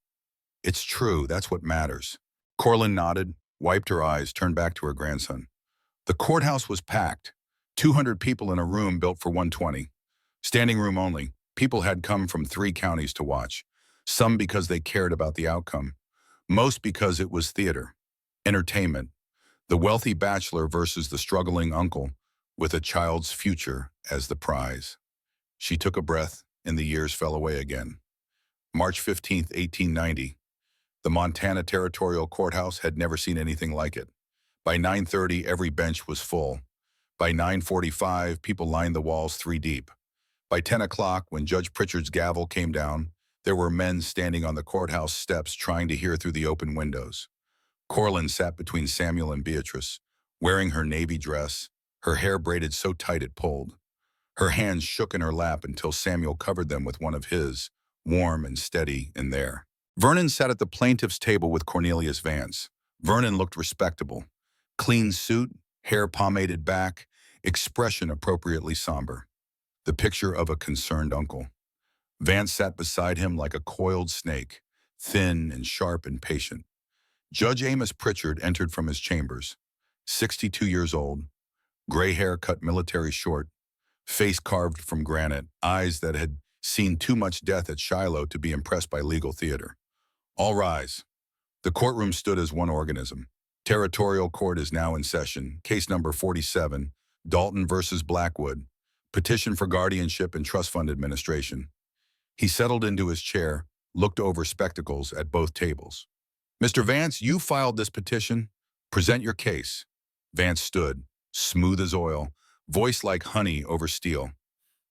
It's true, that's what matters. Corlin nodded, wiped her eyes, turned back to her grandson. The courthouse was packed, 200 people in a room built for 120. Standing room only. People had come from 3 counties to watch, some because they cared about the outcome, most because it was theater, entertainment, the wealthy bachelor versus the struggling uncle with a child's future as the prize. She took a breath, and the years fell away again. March 15th, 1890. The Montana Territorial Courthouse had never seen anything like it. By 9:30, every bench was full. By 9:45, people lined the walls 3 deep. By 10 o'clock, when Judge Pritchard's gavel came down, there were men standing on the courthouse steps trying to hear through the open windows. Corlin sat between Samuel and Beatrice, wearing her navy dress, her hair braided so tight it pulled. Her hands shook in her lap until Samuel covered them with one of his, warm and steady in there. Vernon sat at the plaintiff's table with Cornelius Vance. Vernon looked respectable. Clean suit, hair pomaded back, expression appropriately somber. The picture of a concerned uncle. Vance sat beside him like a coiled snake, thin and sharp and patient. Judge Amos Pritchard entered from his chambers, 62 years old, Gray hair cut military short, face carved from granite, eyes that had seen too much death at Shiloh to be impressed by legal theater. All rise. The courtroom stood as one organism. Territorial Court is now in session. Case number 47, Dalton versus Blackwood. Petition for guardianship and trust fund administration. He settled into his chair, looked over spectacles at both tables. Mr. Vance, you filed this petition. Present your case. Vance stood, smooth as oil, voice like honey over steel.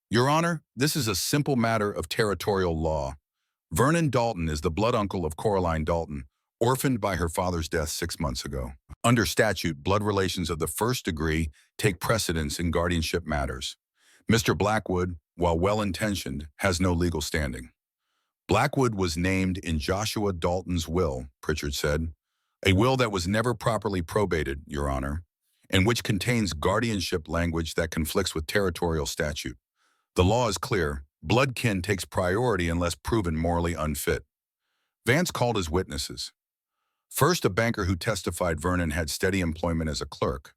Your Honor, this is a simple matter of territorial law. Vernon Dalton is the blood uncle of Coraline Dalton, orphaned by her father's death 6 months ago. Under statute, blood relations of the first degree take precedence in guardianship matters. Mr. Blackwood, while well-intentioned, has no legal standing. Blackwood was named in Joshua Dalton's will, Pritchard said, a will that was never properly probated, Your Honor, and which contains guardianship language that conflicts with territorial statute. The law is clear. Blood kin takes priority unless proven morally unfit. Vance called his witnesses. First, a banker who testified Vernon had steady employment as a clerk,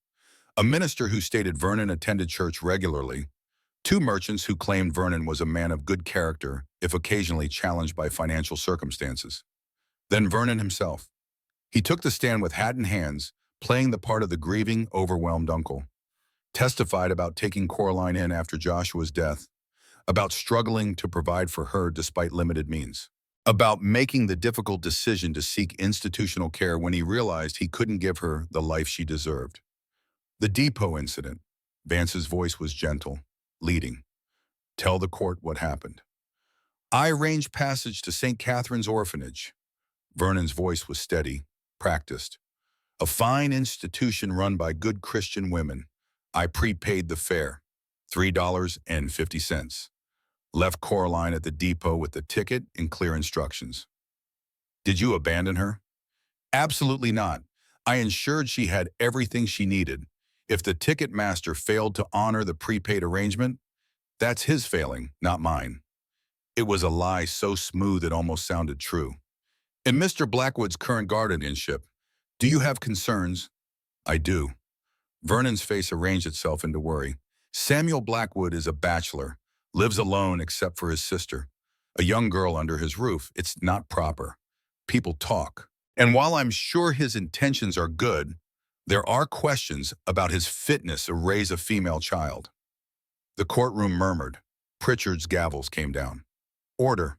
a minister who stated Vernon attended church regularly, 2 merchants who claimed Vernon was a man of good character, if occasionally challenged by financial circumstances. Then Vernon himself. He took the stand with hat in hands, playing the part of the grieving, overwhelmed uncle. Testified about taking Coraline in after Joshua's death, about struggling to provide for her despite limited means, about making the difficult decision to seek institutional care when he realized he couldn't give her the life she deserved. The depot incident. Vance's voice was gentle, leading. Tell the court what happened. I arranged passage to St. Catherine's Orphanage. Vernon's voice was steady, practiced. A fine institution run by good Christian women. I prepaid the fare, $3.50. Left Coraline at the depot with the ticket and clear instructions. Did you abandon her? Absolutely not. I ensured she had everything she needed. If the ticket master failed to honor the prepaid arrangement, that's his failing, not mine. It was a lie so smooth it almost sounded true. In Mr. Blackwood's current guardianship, do you have concerns? I do. Vernon's face arranged itself into worry. Samuel Blackwood is a bachelor, lives alone except for his sister, a young girl under his roof. It's not proper. People talk. And while I'm sure his intentions are good, there are questions about his fitness to raise a female child. The courtroom murmured. Pritchard's gavels came down. Order.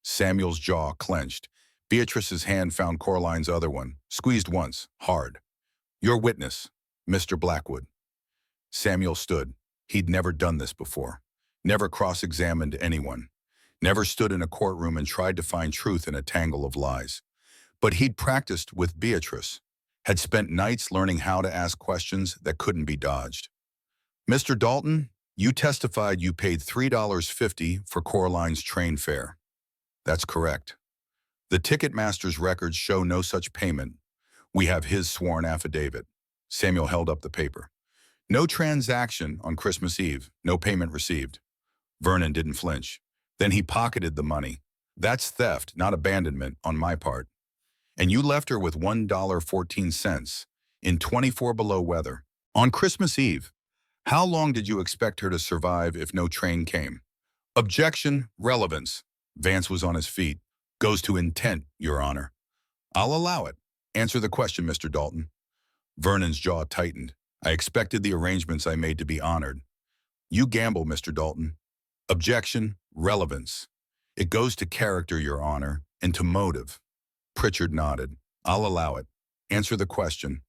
Samuel's jaw clenched. Beatrice's hand found Coraline's other one, squeezed once, hard. Your witness, Mr. Blackwood. Samuel stood. He'd never done this before. Never cross-examined anyone. Never stood in a courtroom and tried to find truth in a tangle of lies. But he'd practiced with Beatrice, had spent nights learning how to ask questions that couldn't be dodged. Mr. Dalton, you testified you paid $3.50 for Coraline's train fare. That's correct. The ticket master's records show no such payment. We have his sworn affidavit. Samuel held up the paper. No transaction on Christmas Eve, no payment received. Vernon didn't flinch. Then he pocketed the money. That's theft, not abandonment on my part. And you left her with $1.14 in 24 below weather. On Christmas Eve, how long did you expect her to survive if no train came? Objection, relevance. Vance was on his feet. Goes to intent, Your Honor. I'll allow it. Answer the question, Mr. Dalton. Vernon's jaw tightened. I expected the arrangements I made to be honored. You gamble, Mr. Dalton. Objection, relevance. It goes to character, Your Honor, and to motive. Pritchard nodded. I'll allow it. Answer the question.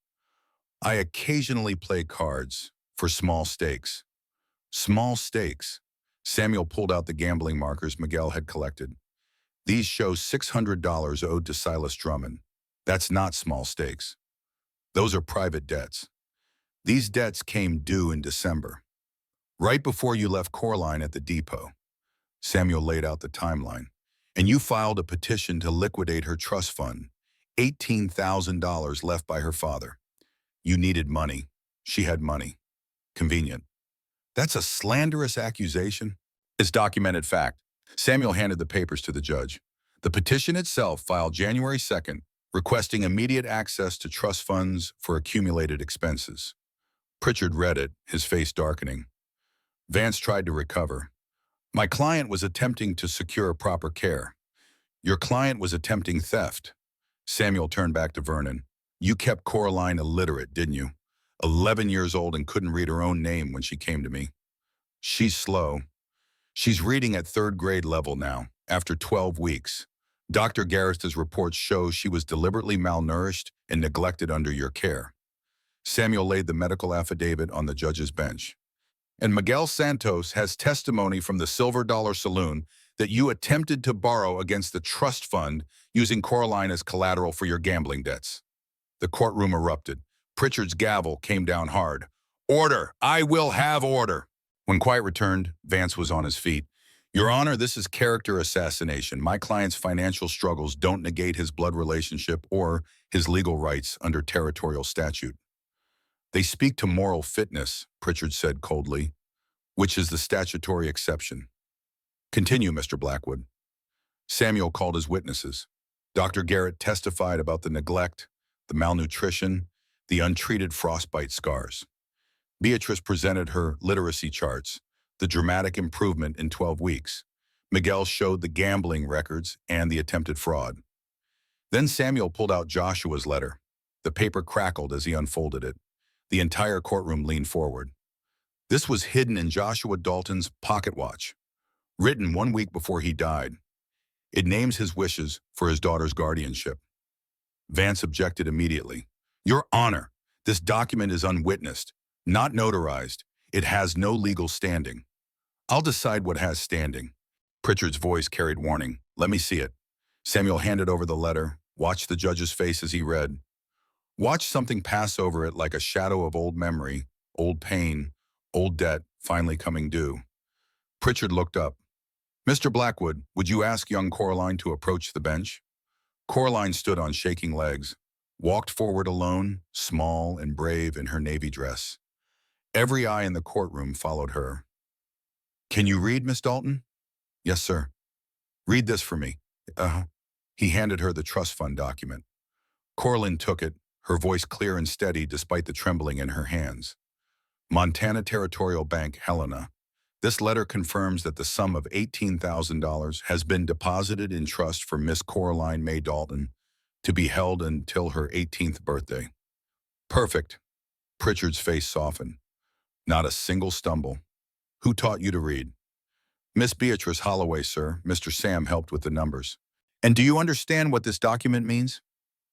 I occasionally play cards for small stakes. Small stakes. Samuel pulled out the gambling markers Miguel had collected. These show $600 owed to Silas Drummond. That's not small stakes. Those are private debts. These debts came due in December, right before you left Coraline at the depot. Samuel laid out the timeline. And you filed a petition to liquidate her trust fund, $18,000 left by her father. You needed money. She had money. Convenient. That's a slanderous accusation. It's documented fact. Samuel handed the papers to the judge. The petition itself, filed January 2nd, requesting immediate access to trust funds for accumulated expenses. Pritchard read it, his face darkening. Vance tried to recover. My client was attempting to secure proper care. Your client was attempting theft. Samuel turned back to Vernon. You kept Coraline illiterate, didn't you? 11 years old and couldn't read her own name when she came to me. She's slow. She's reading at third grade level now, after 12 weeks. Dr. Garris's reports show she was deliberately malnourished and neglected under your care. Samuel laid the medical affidavit on the judge's bench. And Miguel Santos has testimony from the Silver Dollar Saloon that you attempted to borrow against the trust fund using Coraline as collateral for your gambling debts. The courtroom erupted. Pritchard's gavel came down hard. Order! I will have order! When quiet returned, Vance was on his feet. Your Honor, this is character assassination. My client's financial struggles don't negate his blood relationship or his legal rights under territorial statute. They speak to moral fitness, Pritchard said coldly, which is the statutory exception. Continue, Mr. Blackwood. Samuel called his witnesses. Dr. Garrett testified about the neglect, the malnutrition, the untreated frostbite scars. Beatrice presented her literacy charts, the dramatic improvement in 12 weeks. Miguel showed the gambling records and the attempted fraud. Then Samuel pulled out Joshua's letter. The paper crackled as he unfolded it. The entire courtroom leaned forward. This was hidden in Joshua Dalton's pocket watch, written 1 week before he died. It names his wishes for his daughter's guardianship. Vance objected immediately. Your Honor, this document is unwitnessed, not notarized. It has no legal standing. I'll decide what has standing. Pritchard's voice carried warning. Let me see it. Samuel handed over the letter, watched the judge's face as he read. Watch something pass over it like a shadow of old memory, old pain, old debt finally coming due. Pritchard looked up. Mr. Blackwood, would you ask young Coraline to approach the bench? Coraline stood on shaking legs, walked forward alone, small and brave in her navy dress. Every eye in the courtroom followed her. Can you read, Miss Dalton? Yes, sir. Read this for me. He handed her the trust fund document. Coraline took it, her voice clear and steady despite the trembling in her hands. Montana Territorial Bank, Helena. This letter confirms that the sum of $18,000 has been deposited in trust for Miss Coraline May Dalton to be held until her 18th birthday. Perfect. Pritchard's face softened. Not a single stumble. Who taught you to read? Miss Beatrice Holloway, sir. Mr. Sam helped with the numbers. And do you understand what this document means?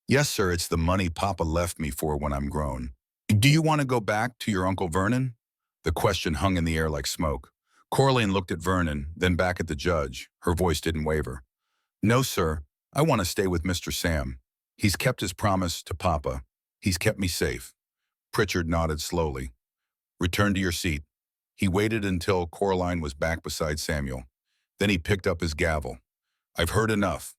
Yes, sir, it's the money Papa left me for when I'm grown. Do you want to go back to your Uncle Vernon? The question hung in the air like smoke. Coraline looked at Vernon, then back at the judge. Her voice didn't waver. No, sir. I want to stay with Mr. Sam. He's kept his promise to Papa. He's kept me safe. Pritchard nodded slowly. Return to your seat. He waited until Coraline was back beside Samuel. Then he picked up his gavel. I've heard enough.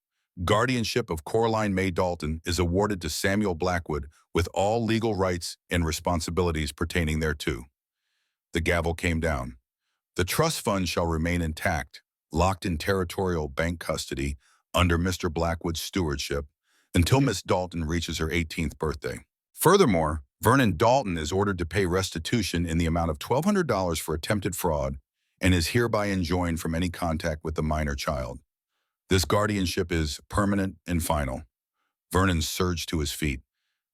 Guardianship of Coraline May Dalton is awarded to Samuel Blackwood with all legal rights and responsibilities pertaining thereto. The gavel came down. The trust fund shall remain intact, locked in territorial bank custody under Mr. Blackwood's stewardship until Miss Dalton reaches her 18th birthday. Furthermore, Vernon Dalton is ordered to pay restitution in the amount of $1,200 for attempted fraud and is hereby enjoined from any contact with the minor child. This guardianship is permanent and final. Vernon surged to his feet.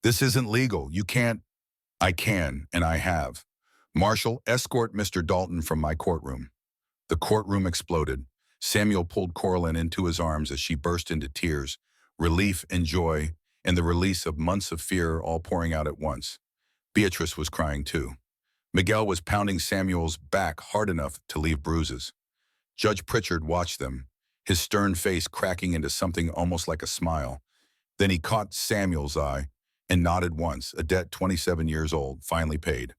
This isn't legal. You can't. I can, and I have. Marshal, escort Mr. Dalton from my courtroom. The courtroom exploded. Samuel pulled Coraline into his arms as she burst into tears, relief and joy, and the release of months of fear all pouring out at once. Beatrice was crying too. Miguel was pounding Samuel's back hard enough to leave bruises. Judge Pritchard watched them, his stern face cracking into something almost like a smile. Then he caught Samuel's eye and nodded once, a debt 27 years old, finally paid.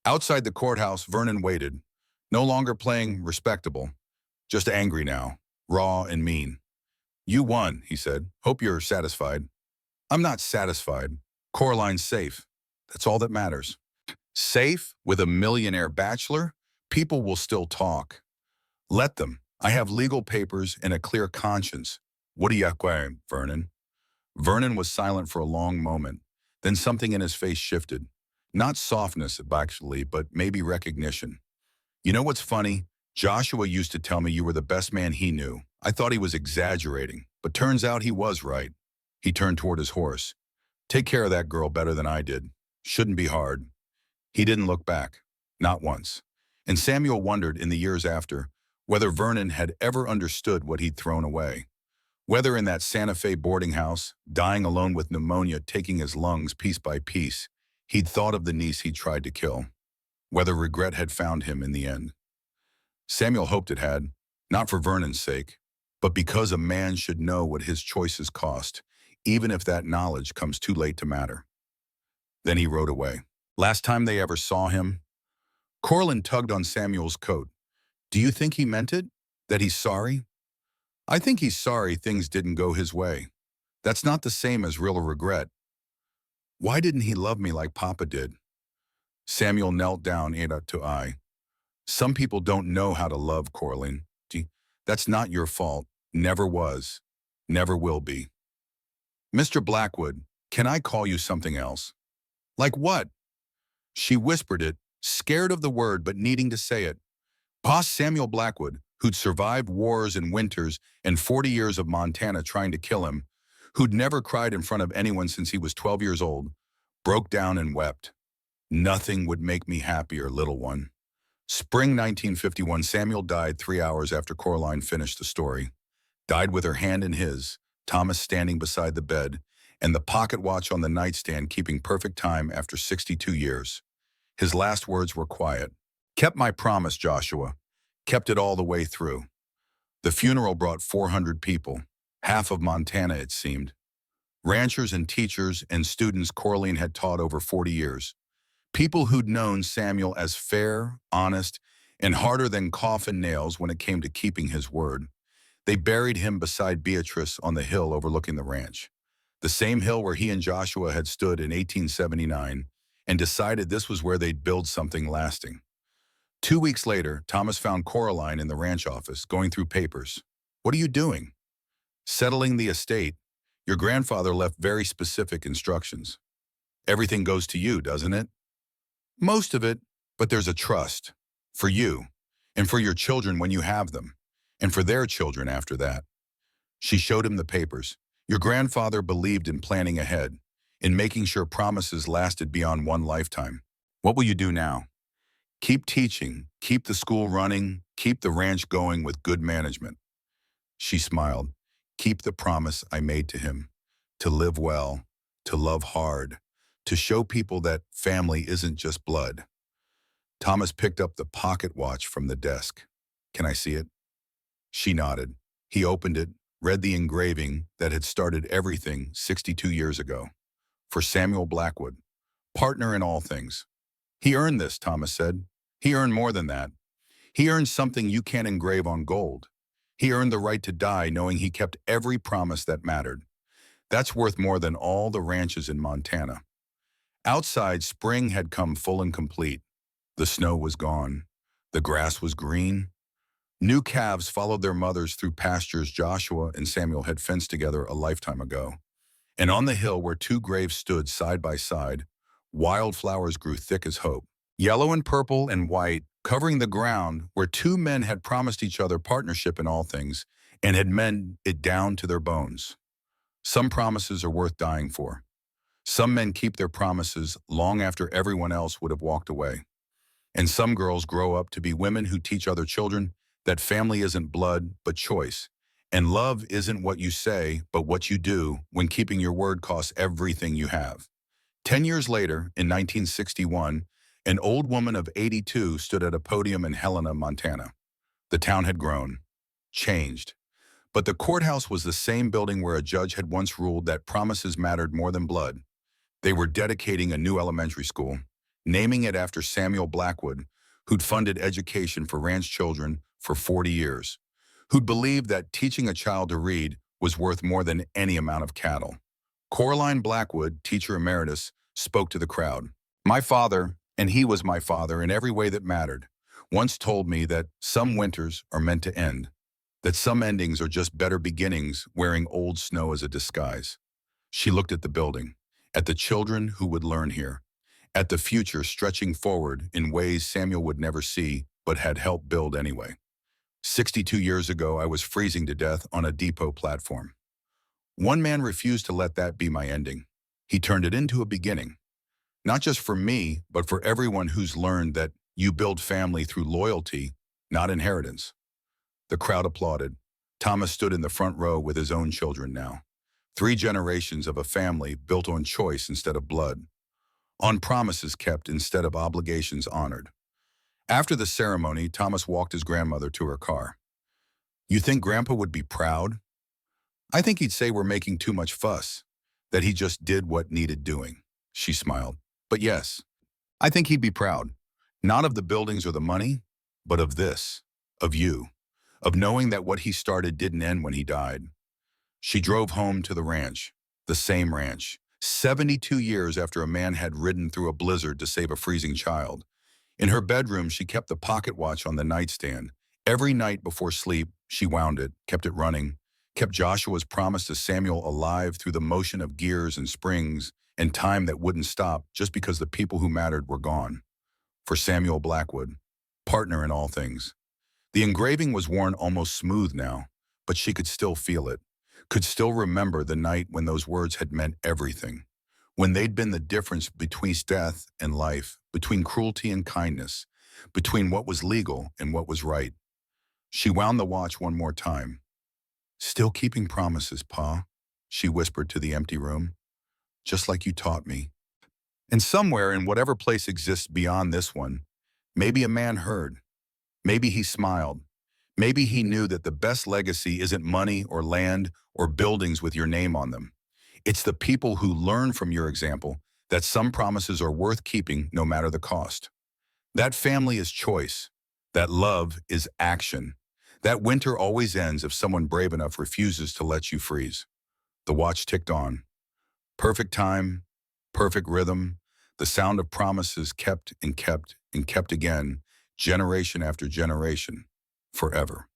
Outside the courthouse, Vernon waited, no longer playing respectable, just angry now, raw and mean. You won, he said. Hope you're satisfied. I'm not satisfied. Coraline's safe. That's all that matters. Safe with a millionaire bachelor? People will still talk. Let them. I have legal papers and a clear conscience. What do you acquire, Vernon? Vernon was silent for a long moment. Then something in his face shifted. Not softness, actually, but maybe recognition. You know what's funny? Joshua used to tell me you were the best man he knew. I thought he was exaggerating, but turns out he was right. He turned toward his horse. Take care of that girl better than I did. Shouldn't be hard. He didn't look back. Not once. And Samuel wondered in the years after whether Vernon had ever understood what he'd thrown away. Whether in that Santa Fe boarding house, dying alone with pneumonia taking his lungs piece by piece, he'd thought of the niece he'd tried to kill. Whether regret had found him in the end. Samuel hoped it had, not for Vernon's sake, but because a man should know what his choices cost, even if that knowledge comes too late to matter. Then he rode away. Last time they ever saw him, Corlin tugged on Samuel's coat. Do you think he meant it? That he's sorry? I think he's sorry things didn't go his way. That's not the same as real regret. Why didn't he love me like Papa did? Samuel knelt down eye to eye. Some people don't know how to love, Corlin. That's not your fault. Never was. Never will be. Mr. Blackwood, can I call you something else? Like what? She whispered it, scared of the word but needing to say it. Boss Samuel Blackwood, who'd survived wars and winters and 40 years of Montana trying to kill him, who'd never cried in front of anyone since he was 12 years old, broke down and wept. Nothing would make me happier, little one. Spring 1951, Samuel died 3 hours after Coraline finished the story. Died with her hand in his, Thomas standing beside the bed, and the pocket watch on the nightstand keeping perfect time after 62 years. His last words were quiet. Kept my promise, Joshua. Kept it all the way through. The funeral brought 400 people, half of Montana it seemed. Ranchers and teachers and students Coraline had taught over 40 years. People who'd known Samuel as fair, honest, and harder than coffin nails when it came to keeping his word. They buried him beside Beatrice on the hill overlooking the ranch. The same hill where he and Joshua had stood in 1879 and decided this was where they'd build something lasting. 2 weeks later, Thomas found Coraline in the ranch office, going through papers. What are you doing? Settling the estate. Your grandfather left very specific instructions. Everything goes to you, doesn't it? Most of it, but there's a trust. For you, and for your children when you have them, and for their children after that. She showed him the papers. Your grandfather believed in planning ahead, in making sure promises lasted beyond one lifetime. What will you do now? Keep teaching, keep the school running, keep the ranch going with good management. She smiled. Keep the promise I made to him. To live well, to love hard, to show people that family isn't just blood. Thomas picked up the pocket watch from the desk. Can I see it? She nodded. He opened it, read the engraving that had started everything 62 years ago. For Samuel Blackwood, partner in all things. He earned this, Thomas said. He earned more than that. He earned something you can't engrave on gold. He earned the right to die knowing he kept every promise that mattered. That's worth more than all the ranches in Montana. Outside, spring had come full and complete. The snow was gone. The grass was green. New calves followed their mothers through pastures Joshua and Samuel had fenced together a lifetime ago. And on the hill where two graves stood side by side, wildflowers grew thick as hope. Yellow and purple and white, covering the ground where two men had promised each other partnership in all things and had meant it down to their bones. Some promises are worth dying for. Some men keep their promises long after everyone else would have walked away. And some girls grow up to be women who teach other children that family isn't blood, but choice. And love isn't what you say, but what you do when keeping your word costs everything you have. 10 years later, in 1961, an old woman of 82 stood at a podium in Helena, Montana. The town had grown, changed. But the courthouse was the same building where a judge had once ruled that promises mattered more than blood. They were dedicating a new elementary school, naming it after Samuel Blackwood, who'd funded education for ranch children for 40 years, who'd believed that teaching a child to read was worth more than any amount of cattle. Coraline Blackwood, teacher emeritus, spoke to the crowd. My father, and he was my father in every way that mattered, once told me that some winters are meant to end, that some endings are just better beginnings wearing old snow as a disguise. She looked at the building, at the children who would learn here, at the future stretching forward in ways Samuel would never see but had helped build anyway. 62 years ago, I was freezing to death on a depot platform. One man refused to let that be my ending. He turned it into a beginning, not just for me, but for everyone who's learned that you build family through loyalty, not inheritance. The crowd applauded. Thomas stood in the front row with his own children now. 3 generations of a family built on choice instead of blood, on promises kept instead of obligations honored. After the ceremony, Thomas walked his grandmother to her car. "You think Grandpa would be proud?" "I think he'd say we're making too much fuss, that he just did what needed doing." She smiled. "But yes, I think he'd be proud, not of the buildings or the money, but of this, of you, of knowing that what he started didn't end when he died." She drove home to the ranch, the same ranch, 72 years after a man had ridden through a blizzard to save a freezing child. In her bedroom, she kept the pocket watch on the nightstand. Every night before sleep, she wound it, kept it running, kept Joshua's promise to Samuel alive through the motion of gears and springs and time that wouldn't stop just because the people who mattered were gone. For Samuel Blackwood, partner in all things. The engraving was worn almost smooth now, but she could still feel it, could still remember the night when those words had meant everything, when they'd been the difference between death and life, between cruelty and kindness, between what was legal and what was right. She wound the watch one more time. "Still keeping promises, Pa," she whispered to the empty room. "Just like you taught me." And somewhere in whatever place exists beyond this one, maybe a man heard. Maybe he smiled. Maybe he knew that the best legacy isn't money or land or buildings with your name on them. It's the people who learn from your example that some promises are worth keeping no matter the cost. That family is choice. That love is action. That winter always ends if someone brave enough refuses to let you freeze. The watch ticked on. Perfect time, perfect rhythm, the sound of promises kept and kept and kept again, generation after generation, forever.